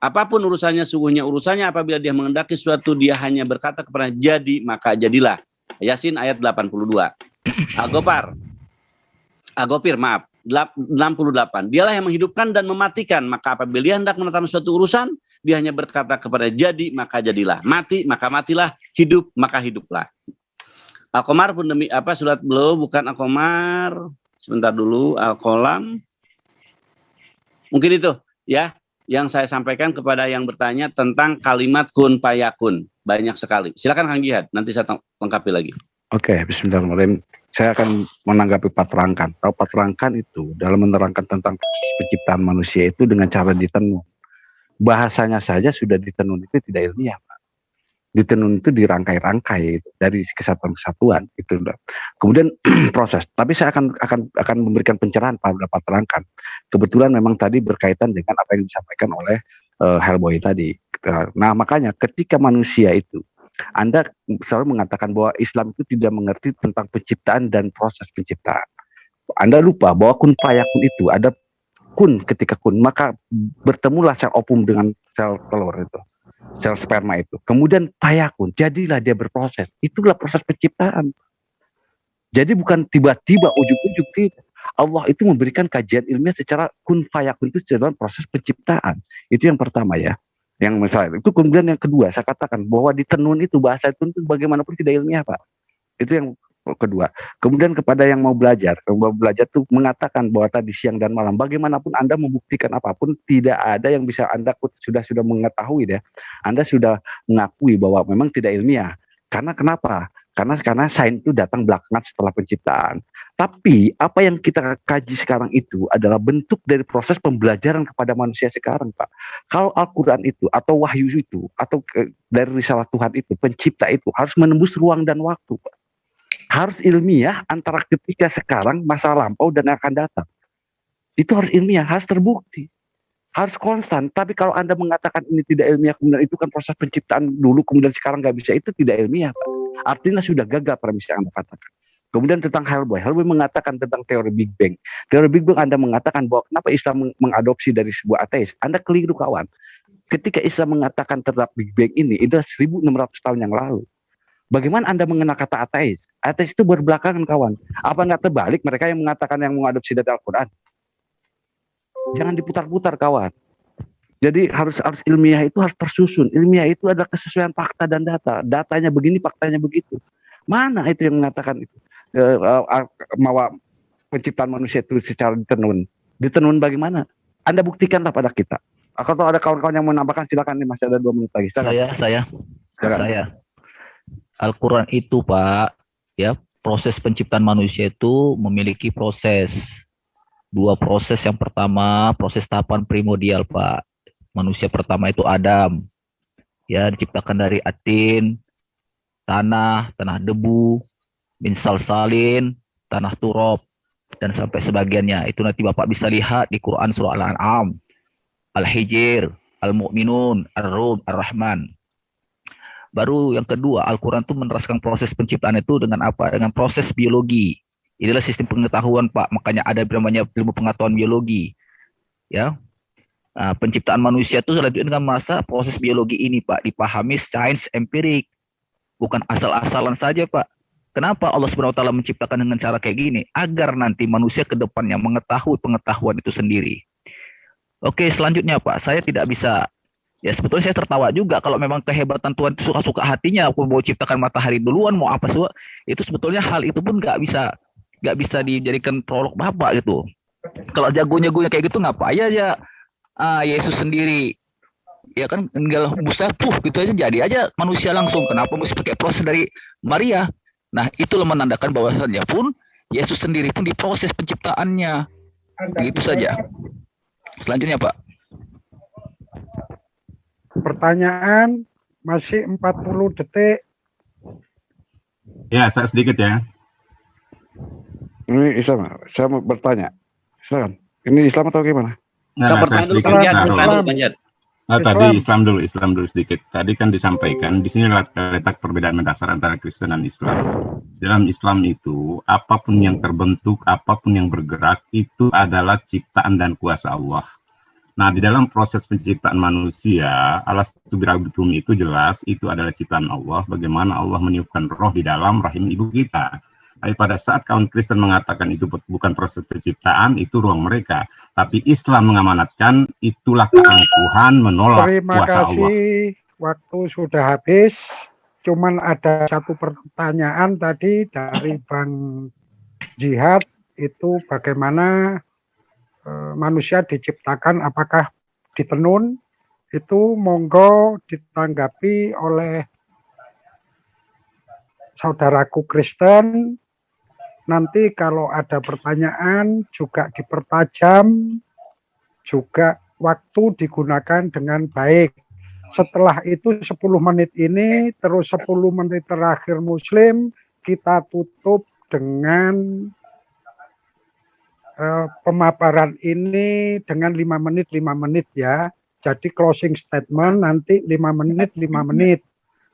Apapun urusannya, sungguhnya urusannya apabila dia menghendaki sesuatu, dia hanya berkata kepada jadi, maka jadilah. Yasin ayat 82. Al-Ghafir, maaf, 68. Dialah yang menghidupkan dan mematikan, maka apabila dia hendak menetapkan suatu urusan, dia hanya berkata kepada jadi, maka jadilah. Mati, maka matilah. Hidup, maka hiduplah. Al-Qamar pun surat belum, bukan Al-Qamar. Sebentar dulu, Al-Qalam. Mungkin itu, ya. Yang saya sampaikan kepada yang bertanya tentang kalimat kun fayakun. Banyak sekali. Silakan Kang Jihad, nanti saya lengkapi lagi. Oke, bismillahirrahmanirrahim. Saya akan menanggapi patrangkan. Tahu patrangkan itu dalam menerangkan tentang penciptaan manusia itu dengan cara ditenun. Bahasanya saja sudah ditenun, itu tidak ilmiah, Pak. Ditenun itu dirangkai-rangkai dari kesatuan-kesatuan itu. Kemudian proses. Tapi saya akan memberikan pencerahan pada patrangkan. Kebetulan memang tadi berkaitan dengan apa yang disampaikan oleh Hellboy tadi. Nah, makanya ketika manusia itu, Anda selalu mengatakan bahwa Islam itu tidak mengerti tentang penciptaan dan proses penciptaan. Anda lupa bahwa kun fayakun itu ada kun ketika kun, maka bertemulah sel ovum dengan sel telur itu. Sel sperma itu. Kemudian fayakun, jadilah dia berproses. Itulah proses penciptaan. Jadi bukan tiba-tiba ujuk-ujuk tidak. Allah itu memberikan kajian ilmiah secara kun fayakun itu dalam proses penciptaan. Itu yang pertama ya. Yang misalnya itu. Kemudian yang kedua saya katakan bahwa di tenun itu bahasa itu bagaimanapun tidak ilmiah, Pak. Itu yang kedua. Kemudian kepada yang mau belajar tuh mengatakan bahwa tadi siang dan malam, bagaimanapun Anda membuktikan apapun, tidak ada yang bisa Anda sudah mengetahui deh. Anda sudah mengakui bahwa memang tidak ilmiah. Karena kenapa? Karena sains itu datang belakangan setelah penciptaan. Tapi apa yang kita kaji sekarang itu adalah bentuk dari proses pembelajaran kepada manusia sekarang, Pak. Kalau Al-Quran itu atau wahyu itu atau dari risalah Tuhan itu, pencipta itu harus menembus ruang dan waktu, Pak. Harus ilmiah antara ketika sekarang, masa lampau, dan akan datang. Itu harus ilmiah, harus terbukti. Harus konstan. Tapi kalau Anda mengatakan ini tidak ilmiah, kemudian itu kan proses penciptaan dulu, kemudian sekarang nggak bisa, itu tidak ilmiah, Pak. Artinya sudah gagal premisi yang Anda katakan. Kemudian tentang Hellboy mengatakan tentang teori Big Bang. Teori Big Bang Anda mengatakan bahwa kenapa Islam mengadopsi dari sebuah ateis. Anda keliru, kawan. Ketika Islam mengatakan tentang Big Bang ini, itu 1600 tahun yang lalu. Bagaimana Anda mengenal kata ateis? Ateis itu berbelakangan, kawan. Apa nggak terbalik mereka yang mengatakan yang mengadopsi dari Al-Quran? Jangan diputar-putar, kawan. Jadi harus ilmiah itu harus tersusun. Ilmiah itu adalah kesesuaian fakta dan data. Datanya begini, faktanya begitu. Mana itu yang mengatakan itu? Bahwa penciptaan manusia itu secara ditenun. Ditenun bagaimana? Anda buktikanlah pada kita. Kalau ada kawan-kawan yang menambahkan, silakan nih, masih ada 2 menit lagi. Saya. Al-Quran itu, Pak, ya, proses penciptaan manusia itu memiliki proses. 2 proses. Yang pertama, proses tahapan primordial, Pak. Manusia pertama itu Adam. Ya, diciptakan dari atin, tanah debu, min salsalin, tanah turab, dan sampai sebagiannya. Itu nanti Bapak bisa lihat di Quran surah Al-An'am, Al-Hijr, Al-Mu'minun, Ar-Rum, Ar-Rahman. Baru yang kedua, Al-Quran itu meneraskan proses penciptaan itu dengan apa? Dengan proses biologi. Inilah sistem pengetahuan, Pak. Makanya ada namanya ilmu pengetahuan biologi. Ya. Nah, penciptaan manusia itu selanjutnya dengan masa proses biologi ini, Pak, dipahami sains empirik. Bukan asal-asalan saja, Pak. Kenapa Allah SWT menciptakan dengan cara kayak gini? Agar nanti manusia ke depannya mengetahui pengetahuan itu sendiri. Oke, selanjutnya, Pak, saya tidak bisa, ya sebetulnya saya tertawa juga kalau memang kehebatan Tuhan itu suka-suka hatinya, aku mau ciptakan matahari duluan, mau apa semua, itu sebetulnya hal itu pun nggak bisa dijadikan prolog Bapak gitu. Kalau jago-jagonya kayak gitu, ngapain aja Yesus sendiri, ya kan, tinggal Musa, gitu aja jadi aja manusia langsung. Kenapa mesti pakai proses dari Maria? Nah, itulah menandakan bahwasannya pun Yesus sendiri pun diproses penciptaannya. Begitu saja. Selanjutnya, Pak. Pertanyaan masih 40 detik. Ya, saya sedikit ya. Ini Islam, saya mau bertanya. Silakan. Ini Islam atau gimana? Nah, saya sedikit tadi Islam dulu sedikit. Tadi kan disampaikan di sini letak perbedaan mendasar antara Kristen dan Islam. Dalam Islam itu apapun yang terbentuk, apapun yang bergerak itu adalah ciptaan dan kuasa Allah. Nah, di dalam proses penciptaan manusia, alas birabtum itu jelas itu adalah ciptaan Allah. Bagaimana Allah meniupkan roh di dalam rahim ibu kita. Tapi pada saat kaum Kristen mengatakan itu bukan proses penciptaan, itu ruang mereka. Tapi Islam mengamanatkan itulah keangkuhan menolak kuasa Allah. Terima kasih, waktu sudah habis. Cuman ada satu pertanyaan tadi dari Bang Jihad, itu bagaimana manusia diciptakan, apakah ditenun? Itu monggo ditanggapi oleh saudaraku Kristen. Nanti kalau ada pertanyaan juga dipertajam, juga waktu digunakan dengan baik. Setelah itu 10 menit ini, terus 10 menit terakhir Muslim, kita tutup dengan pemaparan ini dengan 5 menit ya. Jadi closing statement nanti 5 menit.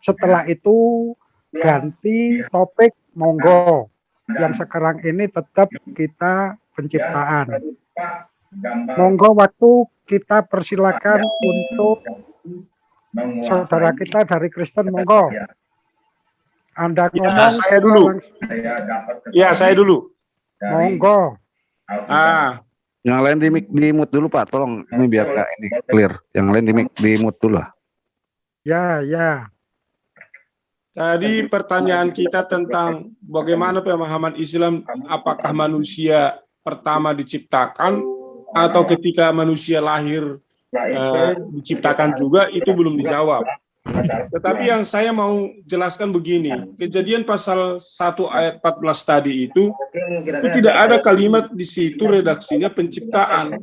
Setelah itu ganti topik, monggo. Yang sekarang ini tetap kita penciptaan. Monggo waktu kita persilakan untuk saudara kita dari Kristen, monggo. Anda ngomong. Ya, saya dulu. Ya, saya dulu. Monggo. Yang lain di mute dulu, Pak. Tolong ini biar ini clear. Yang lain di mute dulu. Ya. Tadi pertanyaan kita tentang bagaimana pemahaman Islam, apakah manusia pertama diciptakan atau ketika manusia lahir diciptakan juga, itu belum dijawab. Tetapi yang saya mau jelaskan begini, Kejadian pasal 1 ayat 14 tadi itu tidak ada kalimat di situ redaksinya penciptaan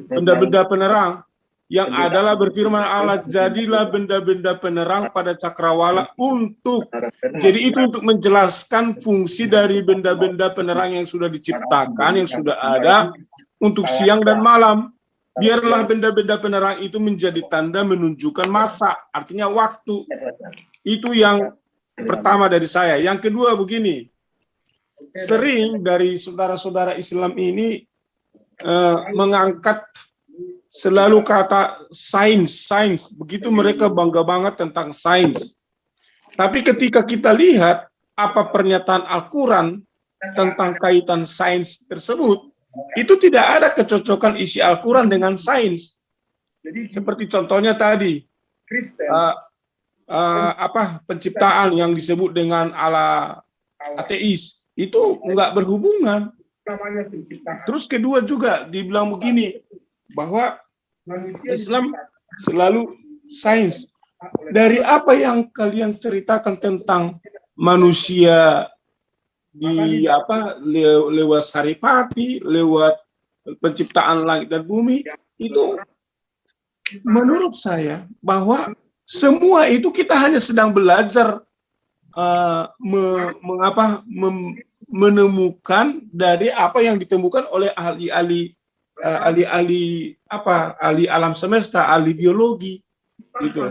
benda-benda penerang. Yang adalah berfirman Allah, jadilah benda-benda penerang pada cakrawala untuk. Jadi itu untuk menjelaskan fungsi dari benda-benda penerang yang sudah diciptakan, yang sudah ada untuk siang dan malam. Biarlah benda-benda penerang itu menjadi tanda menunjukkan masa, artinya waktu. Itu yang pertama dari saya. Yang kedua begini, sering dari saudara-saudara Islam ini mengangkat selalu kata sains, begitu mereka bangga banget tentang sains. Tapi ketika kita lihat apa pernyataan Al-Quran tentang kaitan sains tersebut, itu tidak ada kecocokan isi Al-Quran dengan sains. Seperti contohnya tadi, penciptaan yang disebut dengan ala ateis, itu nggak berhubungan. Terus kedua juga dibilang begini, bahwa Islam selalu sains. Dari apa yang kalian ceritakan tentang manusia lewat Saripati, lewat penciptaan langit dan bumi, itu menurut saya bahwa semua itu kita hanya sedang belajar menemukan dari apa yang ditemukan oleh ahli alam semesta, ahli biologi, gitu.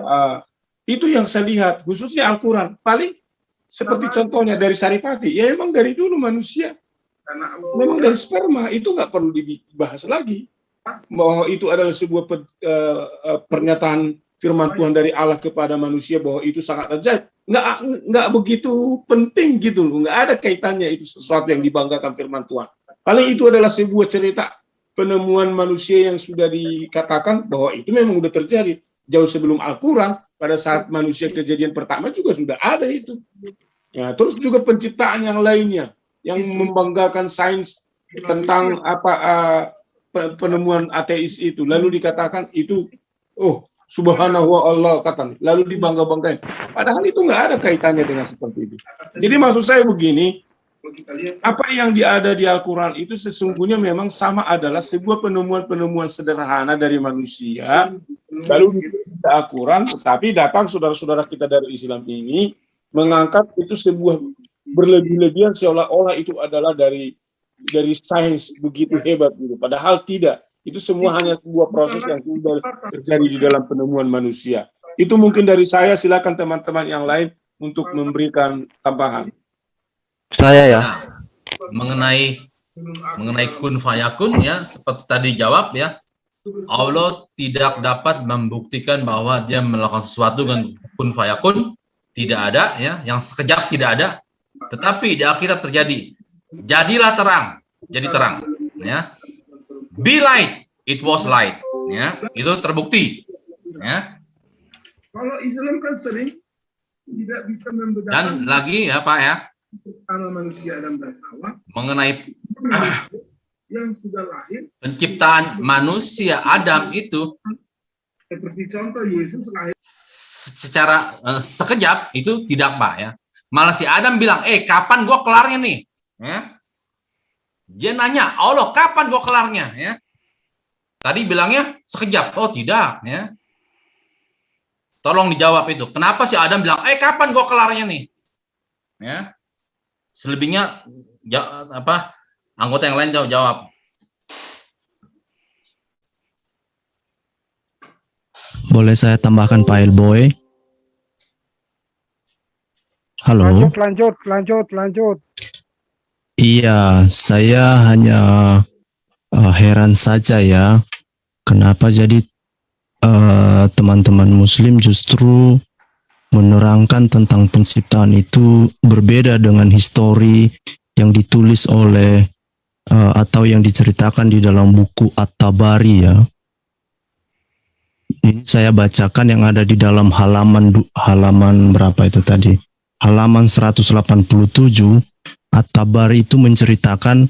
Itu yang saya lihat, khususnya Al-Quran. Paling seperti contohnya dari Saripati, ya memang dari dulu manusia, memang dari sperma, itu nggak perlu dibahas lagi. Bahwa itu adalah sebuah pernyataan firman Tuhan dari Allah kepada manusia bahwa itu sangat ajaib. Nggak begitu penting gitu loh, nggak ada kaitannya itu sesuatu yang dibanggakan firman Tuhan. Paling itu adalah sebuah cerita penemuan manusia yang sudah dikatakan bahwa itu memang sudah terjadi jauh sebelum Al-Quran. Pada saat manusia kejadian pertama juga sudah ada itu. Ya, terus juga penciptaan yang lainnya yang membanggakan sains tentang penemuan ateis itu. Lalu dikatakan itu, subhanahu wa Allah, kata, lalu dibangga-banggain. Padahal itu nggak ada kaitannya dengan seperti itu. Jadi maksud saya begini, apa yang ada di Al-Quran itu sesungguhnya memang sama adalah sebuah penemuan-penemuan sederhana dari manusia, lalu di Al-Quran, tetapi datang saudara-saudara kita dari Islam ini mengangkat itu sebuah berlebih-lebihan seolah-olah itu adalah dari sains begitu hebat gitu. Padahal tidak. Itu semua hanya sebuah proses yang sudah terjadi di dalam penemuan manusia. Itu mungkin dari saya, silakan teman-teman yang lain untuk memberikan tambahan. Saya ya. Mengenai kun fayakun ya, seperti tadi jawab ya, Allah tidak dapat membuktikan bahwa dia melakukan sesuatu dengan kun fayakun, tidak ada ya, yang sekejap tidak ada. Tetapi di Alkitab terjadi, jadilah terang, jadi terang ya. Be light, it was light ya, itu terbukti ya. Kalau Islam kan sering tidak bisa membedakan. Dan lagi ya Pak ya, manusia dan bertawa mengenai yang sudah lahir, penciptaan manusia Adam itu seperti contoh Yesus lahir secara sekejap itu tidak Pak ya. Malah si Adam bilang, kapan gua kelarnya nih ya? Dia nanya Allah, kapan gua kelarnya ya? Tadi bilangnya sekejap. Oh tidak ya. Tolong dijawab itu, kenapa si Adam bilang kapan gua kelarnya nih ya? Selebihnya anggota yang lain jawab. Boleh saya tambahkan Pak Elboy? Halo. Lanjut. Iya, saya hanya heran saja ya, kenapa jadi teman-teman Muslim justru menerangkan tentang penciptaan itu berbeda dengan histori yang ditulis oleh atau yang diceritakan di dalam buku At-Tabari ya. Ini saya bacakan yang ada di dalam halaman berapa itu tadi? Halaman 187. At-Tabari itu menceritakan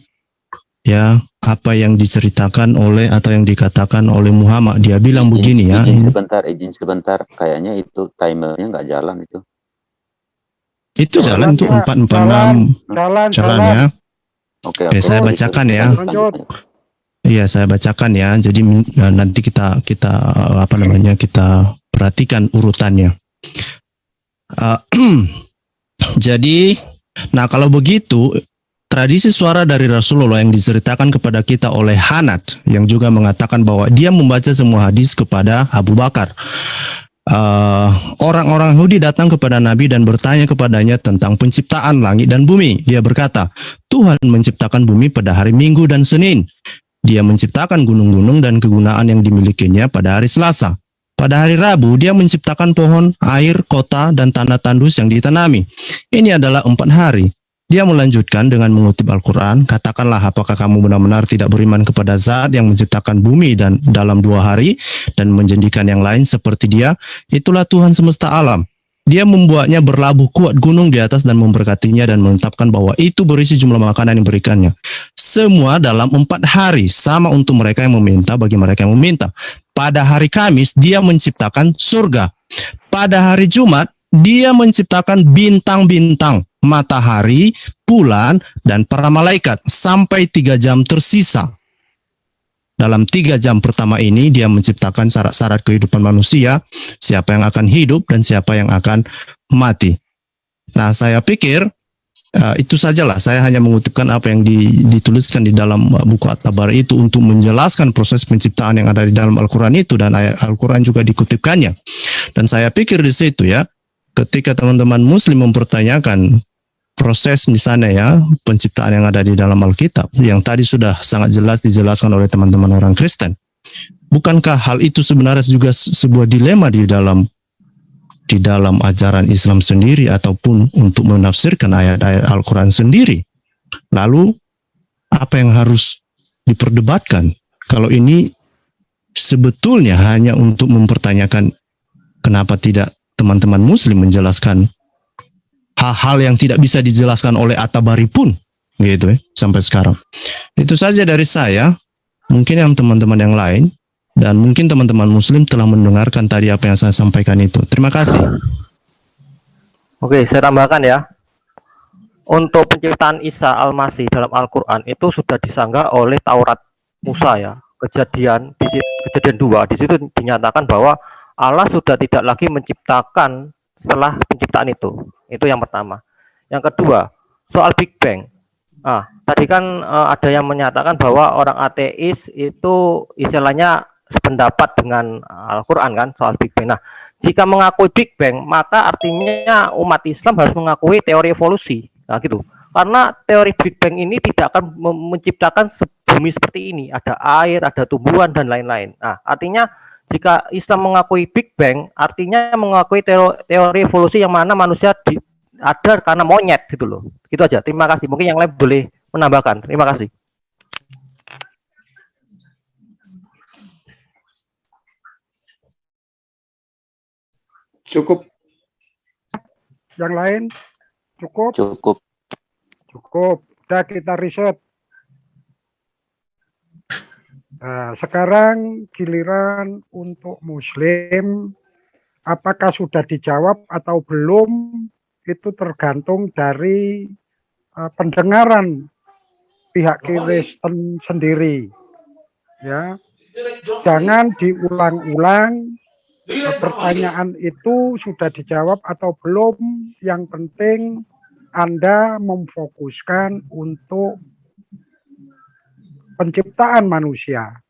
ya apa yang diceritakan oleh atau yang dikatakan oleh Muhammad. Dia bilang begini ya. Izin sebentar. Kayaknya itu timernya nggak jalan itu. Itu jalan itu 446 jalan ya. Oke, saya bacakan ya. Iya, saya bacakan ya. Jadi nanti kita apa namanya, kita perhatikan urutannya. Jadi, nah kalau begitu, tradisi suara dari Rasulullah yang diceritakan kepada kita oleh Hanat, yang juga mengatakan bahwa dia membaca semua hadis kepada Abu Bakar. Orang-orang Yahudi datang kepada Nabi dan bertanya kepadanya tentang penciptaan langit dan bumi. Dia berkata, Tuhan menciptakan bumi pada hari Minggu dan Senin. Dia menciptakan gunung-gunung dan kegunaan yang dimilikinya pada hari Selasa. Pada hari Rabu, dia menciptakan pohon, air, kota, dan tanah tandus yang ditanami. Ini adalah 4 hari. Dia melanjutkan dengan mengutip Al-Quran, katakanlah apakah kamu benar-benar tidak beriman kepada Zat yang menciptakan bumi dan dalam 2 hari dan menjadikan yang lain seperti dia? Itulah Tuhan semesta alam. Dia membuatnya berlabuh kuat gunung di atas dan memberkatinya dan menetapkan bahwa itu berisi jumlah makanan yang diberikannya. Semua dalam 4 hari, sama untuk mereka yang meminta bagi mereka yang meminta. Pada hari Kamis, dia menciptakan surga. Pada hari Jumat, dia menciptakan bintang-bintang, matahari, bulan, dan para malaikat sampai 3 jam tersisa. Dalam 3 jam pertama ini dia menciptakan syarat-syarat kehidupan manusia, siapa yang akan hidup dan siapa yang akan mati. Nah, saya pikir itu sajalah. Saya hanya mengutipkan apa yang dituliskan di dalam buku At-Tabari itu untuk menjelaskan proses penciptaan yang ada di dalam Al-Quran itu, dan ayat Al-Quran juga dikutipkannya. Dan saya pikir di situ ya, ketika teman-teman Muslim mempertanyakan proses misalnya ya penciptaan yang ada di dalam Alkitab yang tadi sudah sangat jelas dijelaskan oleh teman-teman orang Kristen, bukankah hal itu sebenarnya juga sebuah dilema di dalam ajaran Islam sendiri ataupun untuk menafsirkan ayat-ayat Al-Quran sendiri? Lalu apa yang harus diperdebatkan kalau ini sebetulnya hanya untuk mempertanyakan kenapa tidak teman-teman Muslim menjelaskan hal-hal yang tidak bisa dijelaskan oleh At-Tabari pun, gitu ya, sampai sekarang. Itu saja dari saya. Mungkin yang teman-teman yang lain dan mungkin teman-teman Muslim telah mendengarkan tadi apa yang saya sampaikan itu. Terima kasih. Oke, saya tambahkan ya. Untuk penciptaan Isa Al-Masih dalam Al-Quran itu sudah disanggah oleh Taurat Musa ya. Kejadian 2 di situ dinyatakan bahwa Allah sudah tidak lagi menciptakan setelah penciptaan itu. Itu yang pertama. Yang kedua, soal Big Bang. Tadi kan ada yang menyatakan bahwa orang ateis itu istilahnya sependapat dengan Al-Quran kan soal Big Bang. Nah, jika mengakui Big Bang, maka artinya umat Islam harus mengakui teori evolusi. Nah, gitu. Karena teori Big Bang ini tidak akan menciptakan bumi seperti ini. Ada air, ada tumbuhan, dan lain-lain. Nah, artinya jika Islam mengakui Big Bang, artinya mengakui teori evolusi yang mana manusia ada karena monyet gitu loh. Gitu aja. Terima kasih. Mungkin yang lain boleh menambahkan. Terima kasih. Cukup. Yang lain? Cukup? Cukup. Cukup. Udah kita riset. Nah, sekarang giliran untuk Muslim, apakah sudah dijawab atau belum, itu tergantung dari pendengaran pihak Kristen sendiri. Ya, jangan diulang-ulang. Pertanyaan itu sudah dijawab atau belum. Yang penting Anda memfokuskan untuk penciptaan manusia.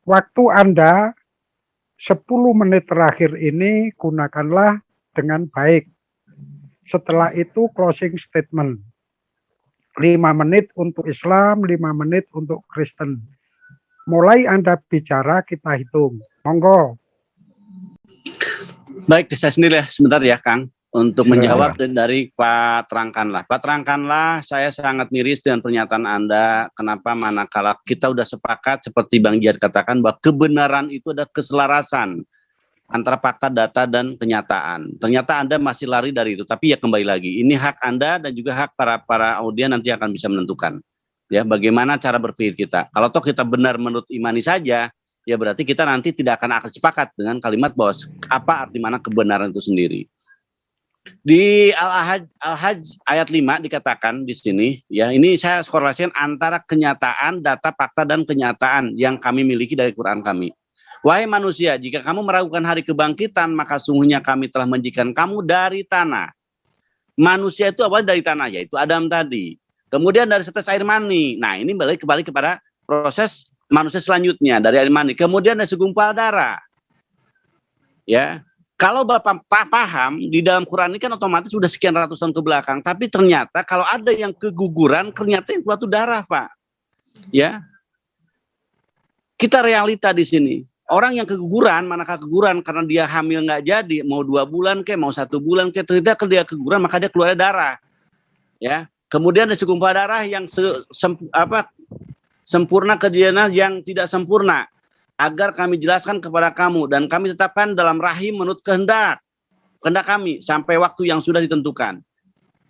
Waktu Anda 10 menit terakhir ini gunakanlah dengan baik. Setelah itu closing statement. 5 menit untuk Islam, 5 menit untuk Kristen. Mulai Anda bicara, kita hitung. Monggo. Baik, saya sendiri ya, sebentar ya Kang. Untuk Silakan. menjawab dari Pak Terangkanlah. Pak Terangkanlah, saya sangat miris dengan pernyataan Anda. Kenapa manakala kita udah sepakat seperti Bang Jihad katakan bahwa kebenaran itu ada keselarasan antara fakta, data, dan kenyataan. Ternyata Anda masih lari dari itu. Tapi ya kembali lagi, ini hak Anda dan juga hak para audien nanti akan bisa menentukan. Ya, bagaimana cara berpikir kita. Kalau toh kita benar menurut imani saja, ya berarti kita nanti tidak akan sepakat dengan kalimat bahwa apa arti mana kebenaran itu sendiri. Di Al-Hajj ayat 5 dikatakan di sini, ya ini saya korelasikan antara kenyataan, data, fakta, dan kenyataan yang kami miliki dari Quran kami. Wahai manusia, jika kamu meragukan hari kebangkitan, maka sungguhnya kami telah menjadikan kamu dari tanah. Manusia itu awal dari tanah, yaitu Adam tadi. Kemudian dari setes air mani. Nah ini kembali kepada proses manusia selanjutnya dari air mani. Kemudian dari segumpal darah. Ya. Kalau Bapak paham, di dalam Quran ini kan otomatis sudah sekian ratus tahun ke belakang. Tapi ternyata kalau ada yang keguguran, ternyata yang keluar itu darah, Pak. Ya, kita realita di sini. Orang yang keguguran, manakah keguguran karena dia hamil nggak jadi, mau 2 bulan ke, mau 1 bulan ke, ternyata dia keguguran, maka dia keluar darah. Ya, kemudian ada segumpal darah yang sempurna kejadian yang tidak sempurna. Agar kami jelaskan kepada kamu dan kami tetapkan dalam rahim menurut kehendak kami sampai waktu yang sudah ditentukan.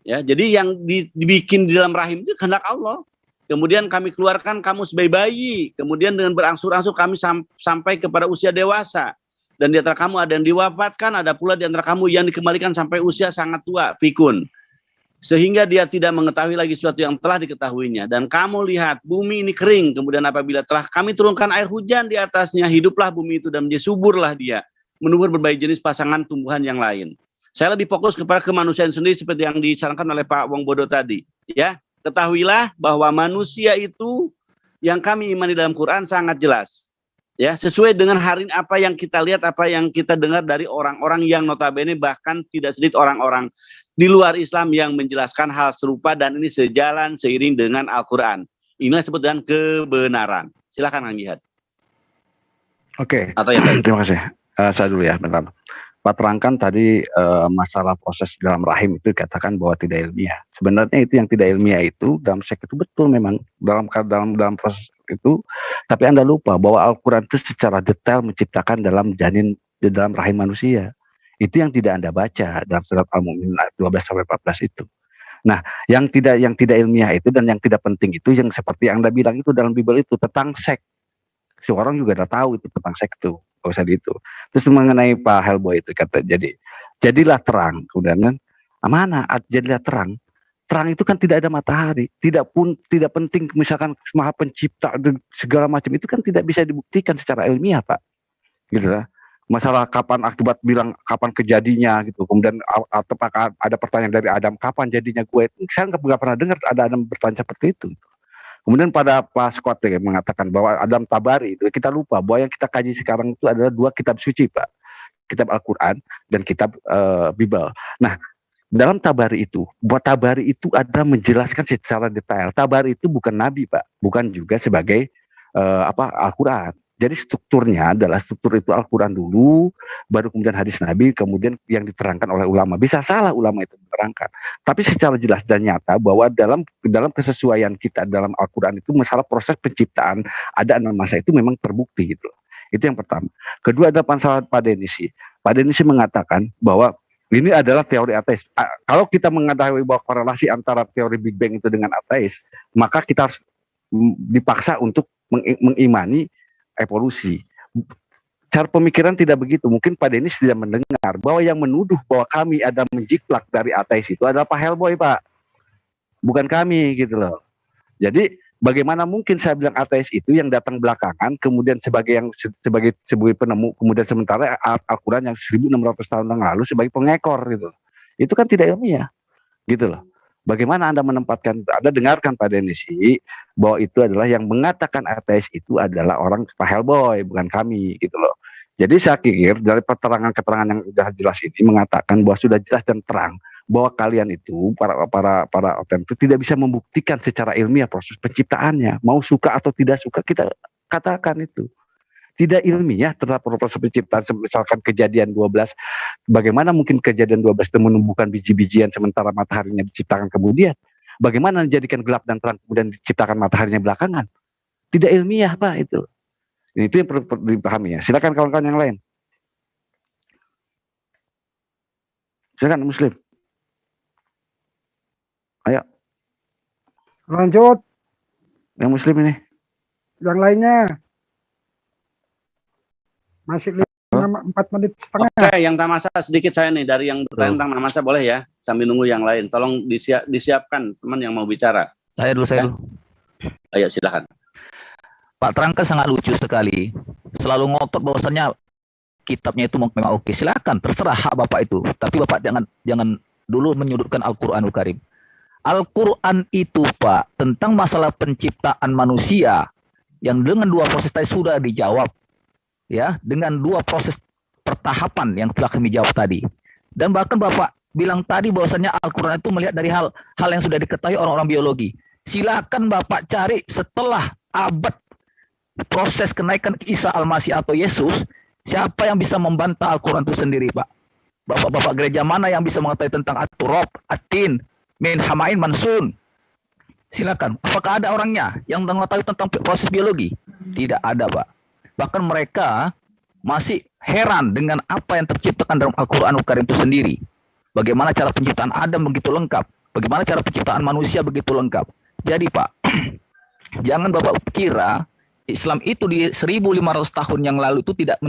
Ya, jadi yang dibikin di dalam rahim itu kehendak Allah. Kemudian kami keluarkan kamu sebagai bayi. Kemudian dengan berangsur-angsur kami sampai kepada usia dewasa. Dan di antara kamu ada yang diwafatkan, ada pula di antara kamu yang dikembalikan sampai usia sangat tua, pikun. Sehingga dia tidak mengetahui lagi sesuatu yang telah diketahuinya. Dan kamu lihat bumi ini kering. Kemudian apabila telah kami turunkan air hujan di atasnya, hiduplah bumi itu dan menjadi suburlah dia. Menumbuh berbagai jenis pasangan tumbuhan yang lain. Saya lebih fokus kepada kemanusiaan sendiri seperti yang disarankan oleh Pak Wong Bodo tadi. Ya, ketahuilah bahwa manusia itu yang kami imani dalam Quran sangat jelas. Ya, sesuai dengan hari apa yang kita lihat, apa yang kita dengar dari orang-orang yang notabene bahkan tidak sedikit orang-orang di luar Islam yang menjelaskan hal serupa dan ini sejalan seiring dengan Al-Quran. Inilah disebut dengan kebenaran. Silakan Kang Jihad. Oke, Atau yang terima kasih. Saya dulu ya, bentar. Pak terangkan tadi masalah proses dalam rahim itu dikatakan bahwa tidak ilmiah. Sebenarnya itu yang tidak ilmiah itu dalam seks itu betul memang dalam proses itu. Tapi Anda lupa bahwa Al-Quran itu secara detail menciptakan dalam janin di dalam rahim manusia. Itu yang tidak Anda baca dalam surat Al-Mu'min 12-14 itu. Nah, yang tidak ilmiah itu dan yang tidak penting itu yang seperti yang Anda bilang itu dalam Bible itu tentang seks. Semua orang juga udah tahu itu tentang seks itu. Gak usah itu. Terus mengenai Pak Helboy itu kata jadilah terang. Kemudian kan mana jadilah terang. Terang itu kan tidak ada matahari, tidak penting misalkan Maha Pencipta segala macam itu kan tidak bisa dibuktikan secara ilmiah, Pak. Gitu lah. Masalah kapan akibat bilang kapan kejadinya gitu. Kemudian apakah ada pertanyaan dari Adam kapan jadinya gue? Saya nggak pernah dengar ada Adam bertanya seperti itu. Kemudian pada Pak Scott mengatakan bahwa Adam Tabari itu kita lupa bahwa yang kita kaji sekarang itu adalah 2 kitab suci, Pak. Kitab Al-Quran dan kitab Bible. Nah, dalam Tabari itu, buat Tabari itu ada menjelaskan secara detail. Tabari itu bukan nabi, Pak, bukan juga sebagai Al-Quran. Jadi strukturnya adalah struktur itu Al-Quran dulu, baru kemudian hadis Nabi, kemudian yang diterangkan oleh ulama. Bisa salah ulama itu menerangkan. Tapi secara jelas dan nyata bahwa dalam kesesuaian kita dalam Al-Quran itu masalah proses penciptaan ada masa itu memang terbukti gitu. Itu yang pertama. Kedua ada masalah Pak Denisi. Pak Denisi mengatakan bahwa ini adalah teori ateis. Kalau kita mengetahui bahwa korelasi antara teori Big Bang itu dengan ateis, maka kita harus dipaksa untuk mengimani evolusi. Cara pemikiran tidak begitu. Mungkin Pak Denis tidak mendengar bahwa yang menuduh bahwa kami ada menjiplak dari ateis itu adalah Pak Helboy, Pak. Bukan kami gitu loh. Jadi bagaimana mungkin saya bilang ateis itu yang datang belakangan, kemudian sebagai penemu, kemudian sementara Al-Quran yang 1600 tahun yang lalu sebagai pengekor gitu. Itu kan tidak ilmiah. Gitu loh. Bagaimana Anda menempatkan, Anda dengarkan Pak Denisi bahwa itu adalah yang mengatakan ateis itu adalah orang Pak Helboy, bukan kami gitu loh. Jadi saya pikir dari keterangan yang sudah jelas ini mengatakan bahwa sudah jelas dan terang bahwa kalian itu para oten itu tidak bisa membuktikan secara ilmiah proses penciptaannya. Mau suka atau tidak suka kita katakan itu. tidak ilmiah terhadap proses penciptaan. Misalkan kejadian 12, bagaimana mungkin kejadian 12 itu menumbuhkan biji-bijian sementara mataharinya diciptakan kemudian? Bagaimana menjadikan gelap dan terang kemudian diciptakan mataharinya belakangan? Tidak ilmiah, Pak, itu. Itu yang perlu dipahami ya. Silakan kawan-kawan yang lain. Silakan Muslim. Ayo. Lanjut. Yang Muslim ini. Yang lainnya. Masih 4 menit setengah. Oke, yang tamasa sedikit saya nih dari yang bertanya tentang tamasa boleh ya, sambil nunggu yang lain. Tolong disiapkan teman yang mau bicara. Saya dulu. Ayo silakan. Pak Trangka sangat lucu sekali. Selalu ngotot bahwasannya kitabnya itu memang oke. Silakan, terserah hak Bapak itu. Tapi Bapak jangan dulu menyudutkan Al-Qur'anul Karim. Al-Qur'an itu, Pak, tentang masalah penciptaan manusia yang dengan 2 proses tadi sudah dijawab. Ya, dengan 2 proses pertahapan yang telah kami jawab tadi. Dan bahkan Bapak bilang tadi bahwasannya Al-Quran itu melihat dari hal yang sudah diketahui orang-orang biologi. Silakan Bapak cari setelah abad proses kenaikan Isa Al-Masih atau Yesus, siapa yang bisa membantah Al-Quran itu sendiri, Pak? Bapak-bapak gereja mana yang bisa mengetahui tentang At-Turab, At-Tin, Min Hamain Mansun? Silakan. Apakah ada orangnya yang mengetahui tentang proses biologi? Tidak ada, Pak. Bahkan mereka masih heran dengan apa yang terciptakan dalam Al-Quranul Karim itu sendiri. Bagaimana cara penciptaan Adam begitu lengkap. Bagaimana cara penciptaan manusia begitu lengkap. Jadi Pak, jangan Bapak kira Islam itu di 1500 tahun yang lalu itu tidak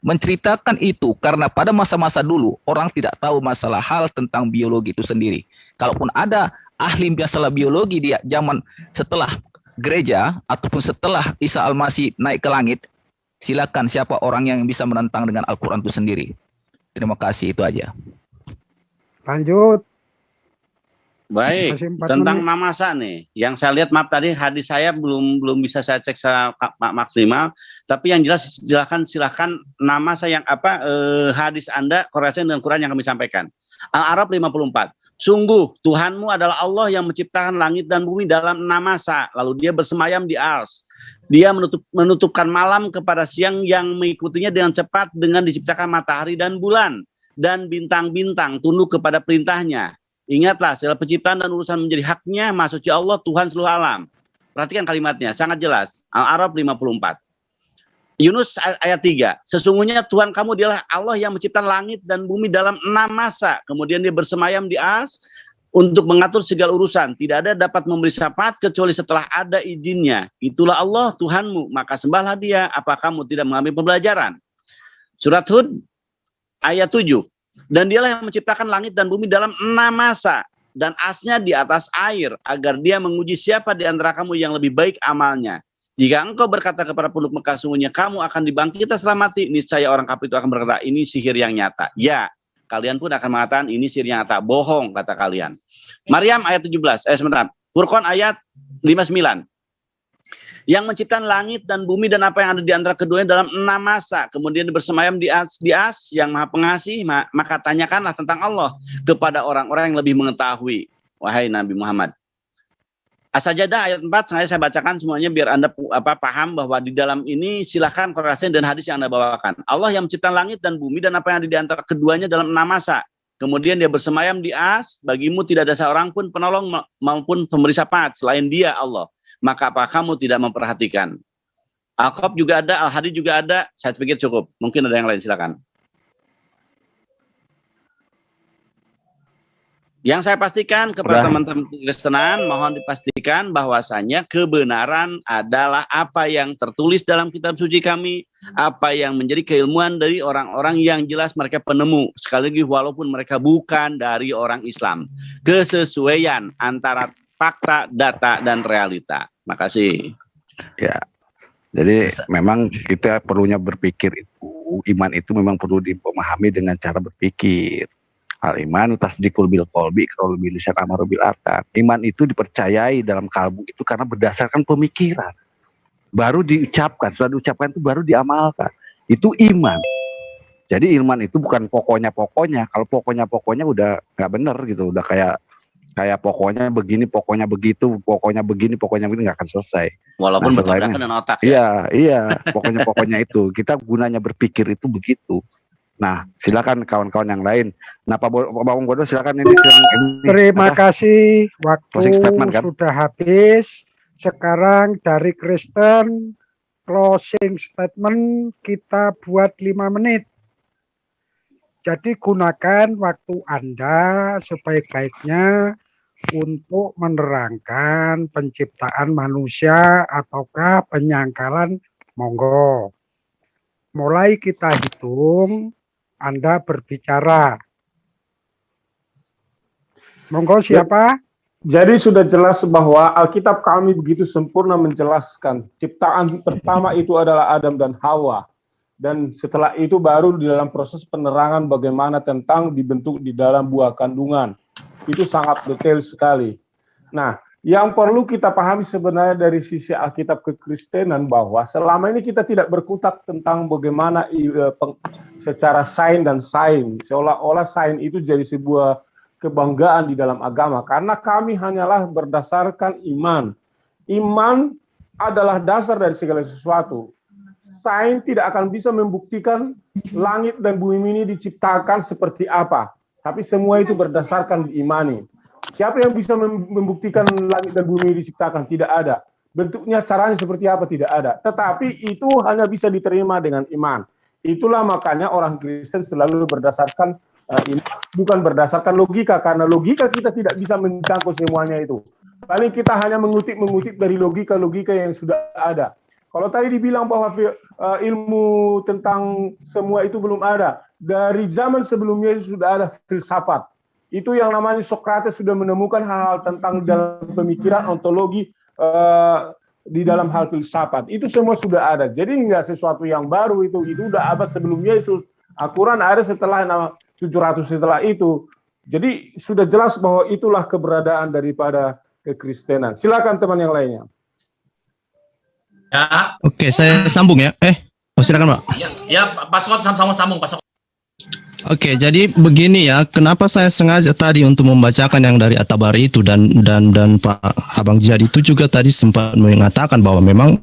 menceritakan itu karena pada masa-masa dulu orang tidak tahu masalah hal tentang biologi itu sendiri. Kalaupun ada ahli masalah biologi di zaman setelah gereja ataupun setelah Isa Al-Masih naik ke langit, silakan siapa orang yang bisa menentang dengan Al-Quran itu sendiri. Terima kasih, itu aja. Lanjut. Baik, tentang namasa nih, yang saya lihat maaf tadi hadis saya belum bisa saya cek Pak maksimal, tapi yang jelas silakan namasa yang hadis Anda korelasi dengan Quran yang kami sampaikan. Al-A'raf 54. Sungguh Tuhanmu adalah Allah yang menciptakan langit dan bumi dalam 6 masa, lalu Dia bersemayam di ars. Dia menutupkan malam kepada siang yang mengikutinya dengan cepat dengan diciptakan matahari dan bulan dan bintang-bintang tunduk kepada perintahnya. Ingatlah, segala penciptaan dan urusan menjadi haknya Maha Suci Allah, Tuhan seluruh alam. Perhatikan kalimatnya, sangat jelas. Al-A'raf 54. Yunus ayat 3. Sesungguhnya Tuhan kamu dialah Allah yang menciptakan langit dan bumi dalam 6 masa. Kemudian Dia bersemayam di ars untuk mengatur segala urusan. Tidak ada dapat memberi syafaat kecuali setelah ada izinnya. Itulah Allah Tuhanmu, maka sembahlah Dia. Apa kamu tidak mengambil pembelajaran? Surat Hud ayat 7. Dan Dialah yang menciptakan langit dan bumi dalam 6 masa dan asnya di atas air agar Dia menguji siapa di antara kamu yang lebih baik amalnya. Jika engkau berkata kepada penduduk Mekah, sungguhnya kamu akan dibangkitkan setelah mati, niscaya orang kafir itu akan berkata, ini sihir yang nyata. Ya, kalian pun akan mengatakan ini sihir yang nyata. Bohong, kata kalian. Maryam ayat 17. Sebentar. Furqan ayat 59. Yang menciptakan langit dan bumi dan apa yang ada di antara keduanya dalam 6 masa. Kemudian bersemayam di as yang maha pengasih, maka tanyakanlah tentang Allah kepada orang-orang yang lebih mengetahui. Wahai Nabi Muhammad. As-Sajdah ayat 4, saya bacakan semuanya biar Anda paham bahwa di dalam ini silahkan korelasi dan hadis yang Anda bawakan. Allah yang menciptakan langit dan bumi dan apa yang ada di antara keduanya dalam 6 masa. Kemudian Dia bersemayam di as, bagimu tidak ada seorang pun penolong maupun pemberi syafaat selain Dia Allah. Maka apa kamu tidak memperhatikan? Al-Qaf juga ada, Al-Hadid juga ada, saya pikir cukup. Mungkin ada yang lain, silakan. Yang saya pastikan kepada teman-teman Kristenan, mohon dipastikan bahwasanya kebenaran adalah apa yang tertulis dalam kitab suci kami, apa yang menjadi keilmuan dari orang-orang yang jelas mereka penemu, sekali lagi walaupun mereka bukan dari orang Islam. Kesesuaian antara fakta, data, dan realita. Makasih. Ya, jadi memang kita perlunya berpikir itu, iman itu memang perlu dipahami dengan cara berpikir. Al-iman tasdikul bil qalbi qaul bil lisan amaru bil arkan. Iman itu dipercayai dalam kalbu itu karena berdasarkan pemikiran. Baru diucapkan, sudah diucapkan itu baru diamalkan. Itu iman. Jadi iman itu bukan pokoknya-pokoknya. Kalau pokoknya-pokoknya udah nggak benar gitu, udah kayak kayak pokoknya begini, pokoknya begitu, pokoknya begini, pokoknya begini, nggak akan selesai. Walaupun Nah, bertabrakan selainnya- dengan otak. Iya, pokoknya itu. Kita gunanya berpikir itu begitu. Nah, silakan kawan-kawan yang lain. Nah, Pak Bang Bodo, silakan ini. Terima kasih. Closing statement, Waktu kan? sudah habis. Sekarang dari Kristen, closing statement kita buat 5 menit. Jadi gunakan waktu Anda sebaik-baiknya untuk menerangkan penciptaan manusia ataukah penyangkalan. Monggo. Mulai kita hitung, Anda berbicara. Monggo siapa? Jadi sudah jelas bahwa Alkitab kami begitu sempurna menjelaskan ciptaan pertama itu adalah Adam dan Hawa. Dan setelah itu baru di dalam proses penerangan bagaimana tentang dibentuk di dalam buah kandungan. Itu sangat detail sekali. Nah, yang perlu kita pahami sebenarnya dari sisi Alkitab kekristenan bahwa selama ini kita tidak berkutat tentang bagaimana secara sains dan sains. Seolah-olah sains itu jadi sebuah kebanggaan di dalam agama. Karena kami hanyalah berdasarkan iman. Iman adalah dasar dari segala sesuatu. Sains tidak akan bisa membuktikan langit dan bumi ini diciptakan seperti apa. Tapi semua itu berdasarkan diimani. Siapa yang bisa membuktikan langit dan bumi diciptakan? Tidak ada. Bentuknya, caranya seperti apa? Tidak ada. Tetapi itu hanya bisa diterima dengan iman. Itulah makanya orang Kristen selalu berdasarkan iman, bukan berdasarkan logika. Karena logika kita tidak bisa mencangkul semuanya itu. Paling kita hanya mengutip dari logika-logika yang sudah ada. Kalau tadi dibilang bahwa ilmu tentang semua itu belum ada. Dari zaman sebelumnya sudah ada filsafat. Itu yang namanya Socrates sudah menemukan hal-hal tentang dalam pemikiran ontologi di dalam hal filsafat. Itu semua sudah ada. Jadi enggak sesuatu yang baru itu udah abad sebelum Yesus. Al-Quran ada setelah 700 setelah itu. Jadi sudah jelas bahwa itulah keberadaan daripada kekristenan. Silakan teman yang lainnya. Ya. Oke, saya sambung ya. Silakan Pak. Ya, Pak Scott sambung Pak Scott. Oke, jadi begini ya, kenapa saya sengaja tadi untuk membacakan yang dari At-Tabari itu dan Pak Abang Jihad itu juga tadi sempat mengatakan bahwa memang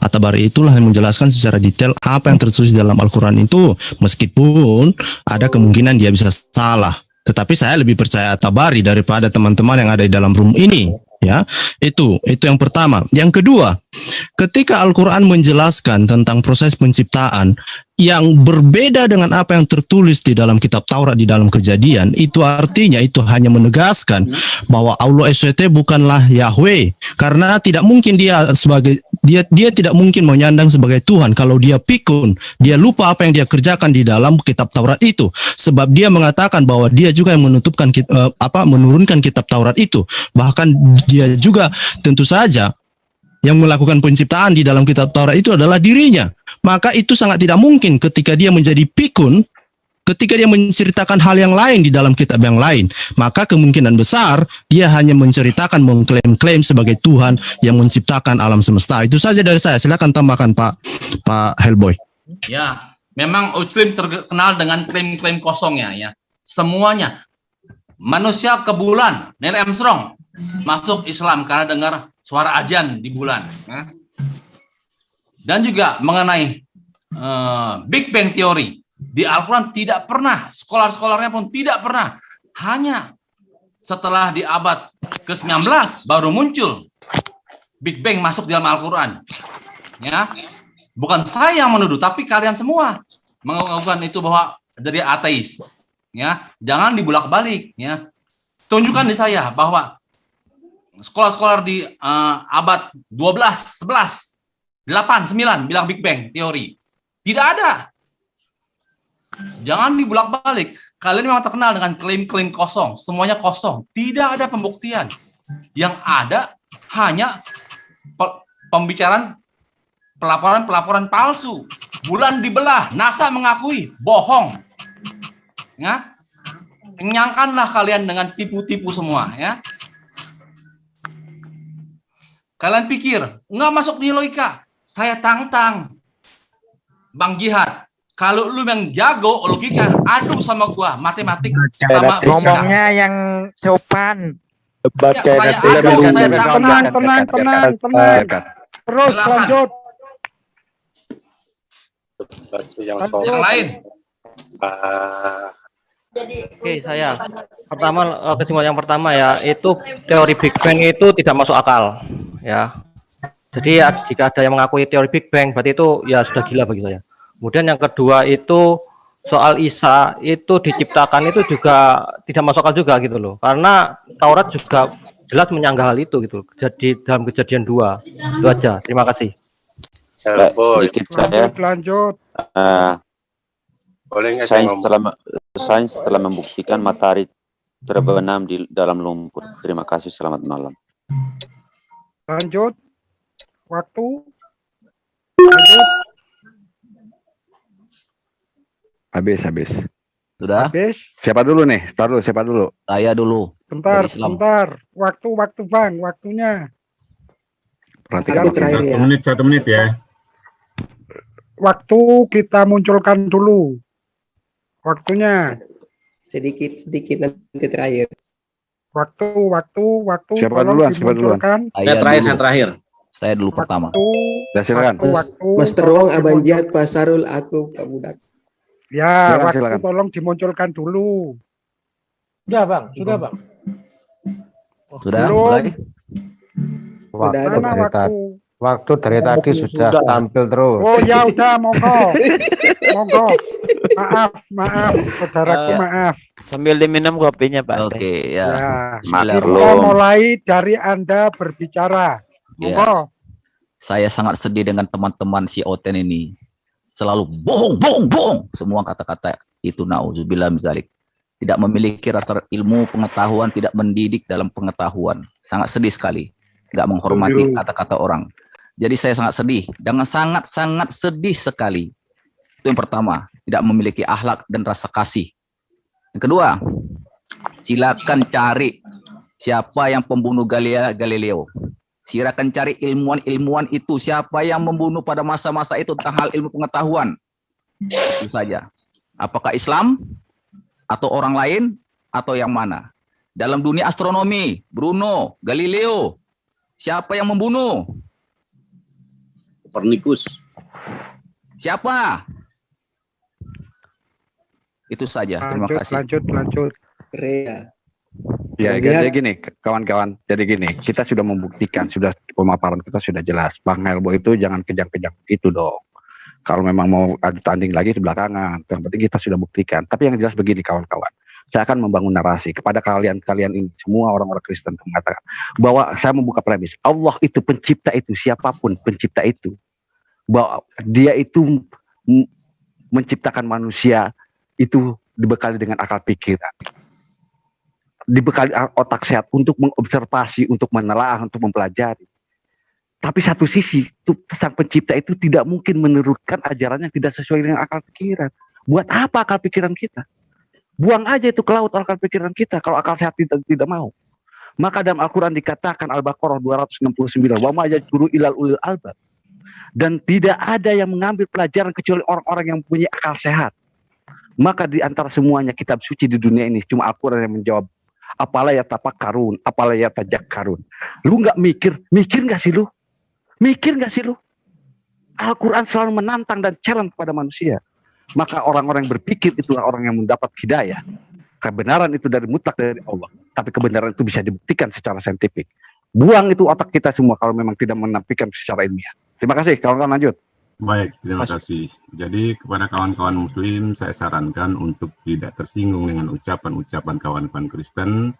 At-Tabari itulah yang menjelaskan secara detail apa yang tertulis dalam Al-Quran itu, meskipun ada kemungkinan dia bisa salah. Tetapi saya lebih percaya At-Tabari daripada teman-teman yang ada di dalam room ini. Ya, itu yang pertama. Yang kedua, ketika Al-Quran menjelaskan tentang proses penciptaan yang berbeda dengan apa yang tertulis di dalam kitab Taurat, di dalam Kejadian, itu artinya itu hanya menegaskan bahwa Allah SWT bukanlah Yahweh, karena tidak mungkin dia tidak mungkin menyandang sebagai Tuhan kalau dia pikun, dia lupa apa yang dia kerjakan di dalam kitab Taurat itu, sebab dia mengatakan bahwa dia juga yang menurunkan kitab Taurat itu, bahkan dia juga tentu saja yang melakukan penciptaan di dalam kitab Taurat itu adalah dirinya. Maka itu sangat tidak mungkin ketika dia menjadi pikun, ketika dia menceritakan hal yang lain di dalam kitab yang lain, maka kemungkinan besar dia hanya menceritakan, mengklaim-klaim sebagai Tuhan yang menciptakan alam semesta. Itu saja dari saya. Silakan tambahkan Pak Hellboy. Ya, memang Muslim terkenal dengan klaim-klaim kosongnya ya. Semuanya. Manusia ke bulan, Neil Armstrong masuk Islam karena dengar suara azan di bulan. Ya. Dan juga mengenai Big Bang Theory di Al-Quran tidak pernah, skolar-skolarnya pun tidak pernah, hanya setelah di abad ke-19 baru muncul Big Bang masuk dalam Al-Quran. Ya, bukan saya yang menuduh, tapi kalian semua mengakukan itu bahwa dari ateis. Ya, jangan dibulak-balik. Ya, tunjukkan di saya bahwa sekolah-sekolah di abad 12, 11 8, 9 bilang Big Bang teori. Tidak ada. Jangan dibulak-balik. Kalian memang terkenal dengan klaim-klaim kosong. Semuanya kosong. Tidak ada pembuktian. Yang ada hanya pembicaraan pelaporan palsu. Bulan dibelah. NASA mengakui. Bohong. Ya. Kenyangkanlah kalian dengan tipu-tipu semua. Ya. Kalian pikir, nggak masuk di logika. Saya tantang, Bang Jihad. Kalau lu yang jago logika, adu sama gua matematik sama ngomongnya yang sopan. Tenang. Terus lanjut. Yang lain. Oke, saya pertama kesimpulan yang pertama ya, itu teori Big Bang itu tidak masuk akal ya. Jadi ya, jika ada yang mengakui teori Big Bang berarti itu ya sudah gila bagi saya. Kemudian yang kedua itu soal Isa itu diciptakan itu juga tidak masuk akal juga gitu loh. Karena Taurat juga jelas menyanggah hal itu gitu. Jadi dalam Kejadian 2. Itu aja. Terima kasih. Sedikit saya. Lanjut. Sains telah membuktikan matahari terbenam di dalam lumpur. Terima kasih. Selamat malam. Lanjut. Waktu. Lanjut. Habis. Sudah? Habis. Siapa dulu nih? Siapa dulu? Saya dulu. Bentar. Waktu Bang, waktunya. Perhatikan. Satu menit ya. Waktu kita munculkan dulu. Waktunya. Sedikit nanti terakhir. Waktu. Siapa duluan? Saya terakhir. Saya dulu pertama. Ya, silakan. Master Wong, Abang Jihad, Pak Sarul, aku, Pak Budak. Ya, silakan, waktu silakan. tolong dimunculkan dulu. Sudah Bang. Sudah? Belum. Mulai? Waktu dari tadi sudah tampil terus. Oh ya udah, monggo. Maaf, saudaraku, maaf. Sambil diminum kopinya Pak. Oke, ya. Kita mulai dari Anda berbicara. Monggo. Saya sangat sedih dengan teman-teman si Oten ini. Selalu bohong. Semua kata-kata itu nauzubillah min dzalik. Tidak memiliki rasa ilmu, pengetahuan, tidak mendidik dalam pengetahuan. Sangat sedih sekali. Nggak menghormati kata-kata orang. Jadi saya sangat sedih. Dengan sangat sedih sekali. Itu yang pertama. Tidak memiliki akhlak dan rasa kasih. Yang kedua, silakan cari siapa yang pembunuh Galileo. Silakan cari ilmuwan itu. Siapa yang membunuh pada masa-masa itu tentang hal ilmu pengetahuan. Itu saja. Apakah Islam? Atau orang lain? Atau yang mana? Dalam dunia astronomi, Bruno, Galileo. Siapa yang membunuh? Kopernikus. Siapa? Itu saja. Terima kasih. Lanjut. Ya, jadi gini, kawan-kawan. Jadi gini, kita sudah membuktikan, sudah pemaparan kita sudah jelas. Bang Helbo itu jangan kejang-kejang gitu dong. Kalau memang mau ada tanding lagi di belakangan, yang penting kita sudah buktikan. Tapi yang jelas begini, kawan-kawan. Saya akan membangun narasi kepada kalian ini, semua orang-orang Kristen mengatakan bahwa saya membuka premis. Allah itu pencipta itu, siapapun pencipta itu. Bahwa dia itu menciptakan manusia itu dibekali dengan akal pikiran. Dibekali otak sehat untuk mengobservasi, untuk menelaah, untuk mempelajari. Tapi satu sisi, sang pencipta itu tidak mungkin menurunkan ajaran yang tidak sesuai dengan akal pikiran. Buat apa akal pikiran kita? Buang aja itu ke laut akal pikiran kita kalau akal sehat tidak mau. Maka dalam Al-Quran dikatakan Al-Baqarah 269, wa ma yajuru ilal ulil albab. Dan tidak ada yang mengambil pelajaran kecuali orang-orang yang punya akal sehat. Maka di antara semuanya kitab suci di dunia ini cuma Al-Quran yang menjawab, apalah ya tafakkarun, apalah ya tajakkarun. Lu nggak mikir nggak sih lu? Mikir nggak sih lu? Al-Quran selalu menantang dan challenge kepada manusia. Maka orang-orang yang berpikir itulah orang yang mendapat hidayah. Kebenaran itu dari mutlak dari Allah. Tapi kebenaran itu bisa dibuktikan secara saintifik. Buang itu otak kita semua kalau memang tidak menampilkan secara ilmiah. Terima kasih, kawan-kawan lanjut. Baik, terima kasih. Jadi kepada kawan-kawan muslim saya sarankan untuk tidak tersinggung dengan ucapan-ucapan kawan-kawan Kristen.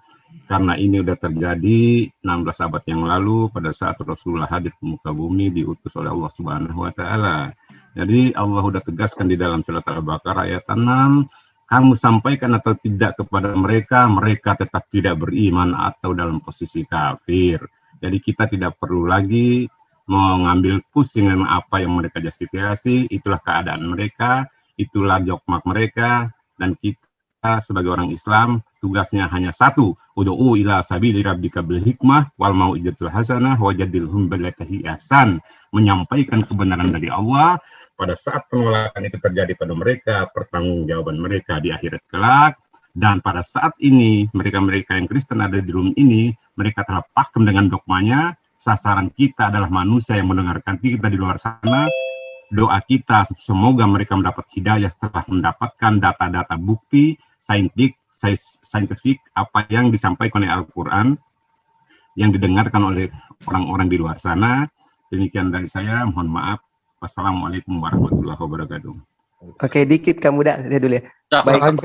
Karena ini sudah terjadi 16 abad yang lalu pada saat Rasulullah hadir ke muka bumi diutus oleh Allah Subhanahu wa taala. Jadi Allah sudah tegaskan di dalam surat Al-Baqarah ayat 6, kamu sampaikan atau tidak kepada mereka, mereka tetap tidak beriman atau dalam posisi kafir. Jadi kita tidak perlu lagi mengambil pusing dengan apa yang mereka justifikasi, itulah keadaan mereka, itulah jokmak mereka, dan kita sebagai orang Islam tugasnya hanya satu, ud'u ila sabili rabbika bil hikmah wal mau'izatul hasanah wajadilhum billati ahsan, menyampaikan kebenaran dari Allah. Pada saat penolakan itu terjadi pada mereka, pertanggungjawaban mereka di akhirat kelak, Dan pada saat ini mereka-mereka yang Kristen ada di room ini, mereka telah paham dengan dogmanya. Sasaran kita adalah manusia yang mendengarkan kita di luar sana. Doa kita semoga mereka mendapat hidayah setelah mendapatkan data-data bukti saintifik apa yang disampaikan oleh Al-Quran yang didengarkan oleh orang-orang di luar sana. Demikian dari saya, mohon maaf. Wassalamualaikum warahmatullahi wabarakatuh. Oke, dikit kamu dulu ya. Baik,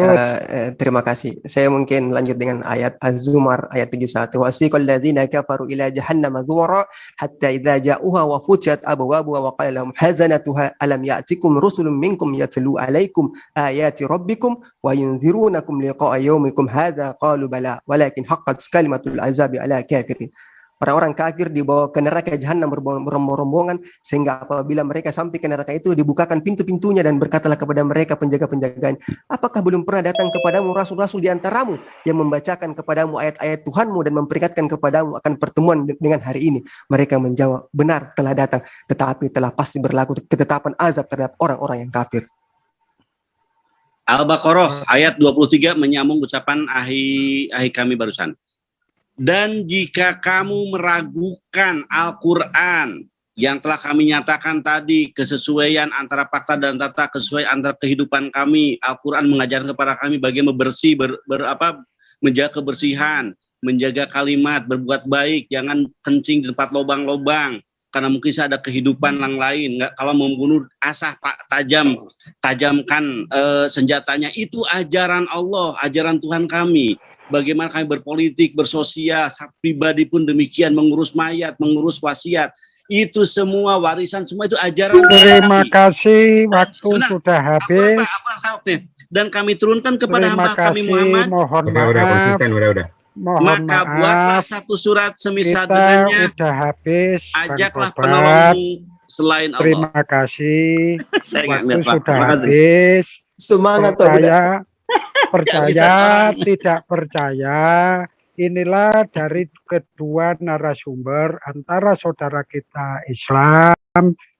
terima kasih. Saya mungkin lanjut dengan ayat Az-Zumar ayat 71. Wasiqal ladzina kafaru ila jahannam dzumara hatta idza ja'uha wa futiyat abwabuha wa qala lahum hazanatuha alam ya'tikum rusulun minkum yatlu 'alaikum ayati rabbikum wa yunzirunakum liqa'a yaumikum hadza qalu bala walakin haqqat kalimatul azabi 'ala kafirin. Orang-orang kafir dibawa ke neraka jahanam berombongan sehingga apabila mereka sampai ke neraka itu dibukakan pintu-pintunya dan berkatalah kepada mereka penjaga-penjaganya, apakah belum pernah datang kepadamu rasul-rasul di antaramu yang membacakan kepadamu ayat-ayat Tuhanmu dan memperingatkan kepadamu akan pertemuan dengan hari ini? Mereka menjawab, benar telah datang, tetapi telah pasti berlaku ketetapan azab terhadap orang-orang yang kafir. Al-Baqarah ayat 23 menyambung ucapan ahi kami barusan. Dan jika kamu meragukan Al-Quran yang telah kami nyatakan tadi, kesesuaian antara fakta dan data, kesesuaian antara kehidupan kami, Al-Quran mengajarkan kepada kami bagaimana bersih, menjaga kebersihan, menjaga kalimat, berbuat baik, jangan kencing di tempat lobang-lobang, karena mungkin ada kehidupan yang lain. Nggak, kalau membunuh asah tajamkan senjatanya. Itu ajaran Allah, ajaran Tuhan kami. Bagaimana kami berpolitik, bersosial, pribadi pun demikian, mengurus mayat, mengurus wasiat. Itu semua warisan, semua itu ajaran. Terima kasih, waktu sudah habis. Dan kami turunkan kepada hamba kami Muhammad. Mohon maaf. Maka buatlah satu surat semisal dengannya. Udah habis. Ajaklah penolongmu selain Allah. Terima kasih. Waktu sudah kasih. habis. Semangat Pak. Percaya tidak percaya, inilah dari kedua narasumber antara saudara kita Islam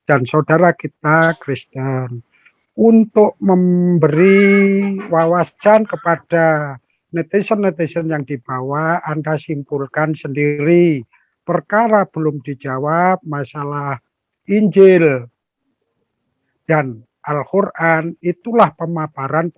dan saudara kita Kristen untuk memberi wawasan kepada netizen-netizen yang di bawah. Anda simpulkan sendiri, perkara belum dijawab masalah Injil dan Al-Quran, itulah pemaparan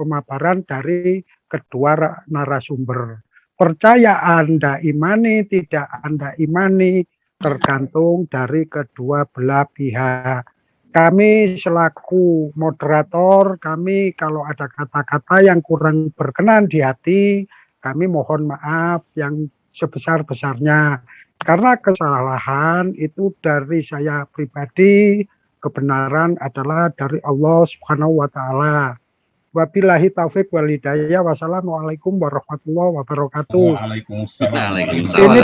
dari kedua narasumber. Percaya Anda imani, tidak Anda imani, tergantung dari kedua belah pihak. Kami selaku moderator, kami kalau ada kata-kata yang kurang berkenan di hati, kami mohon maaf yang sebesar-besarnya. Karena kesalahan itu dari saya pribadi, kebenaran adalah dari Allah Subhanahu wa taala. Wabillahi taufik wal hidayah. Wassalamualaikum warahmatullahi wabarakatuh. Waalaikumsalam. Ini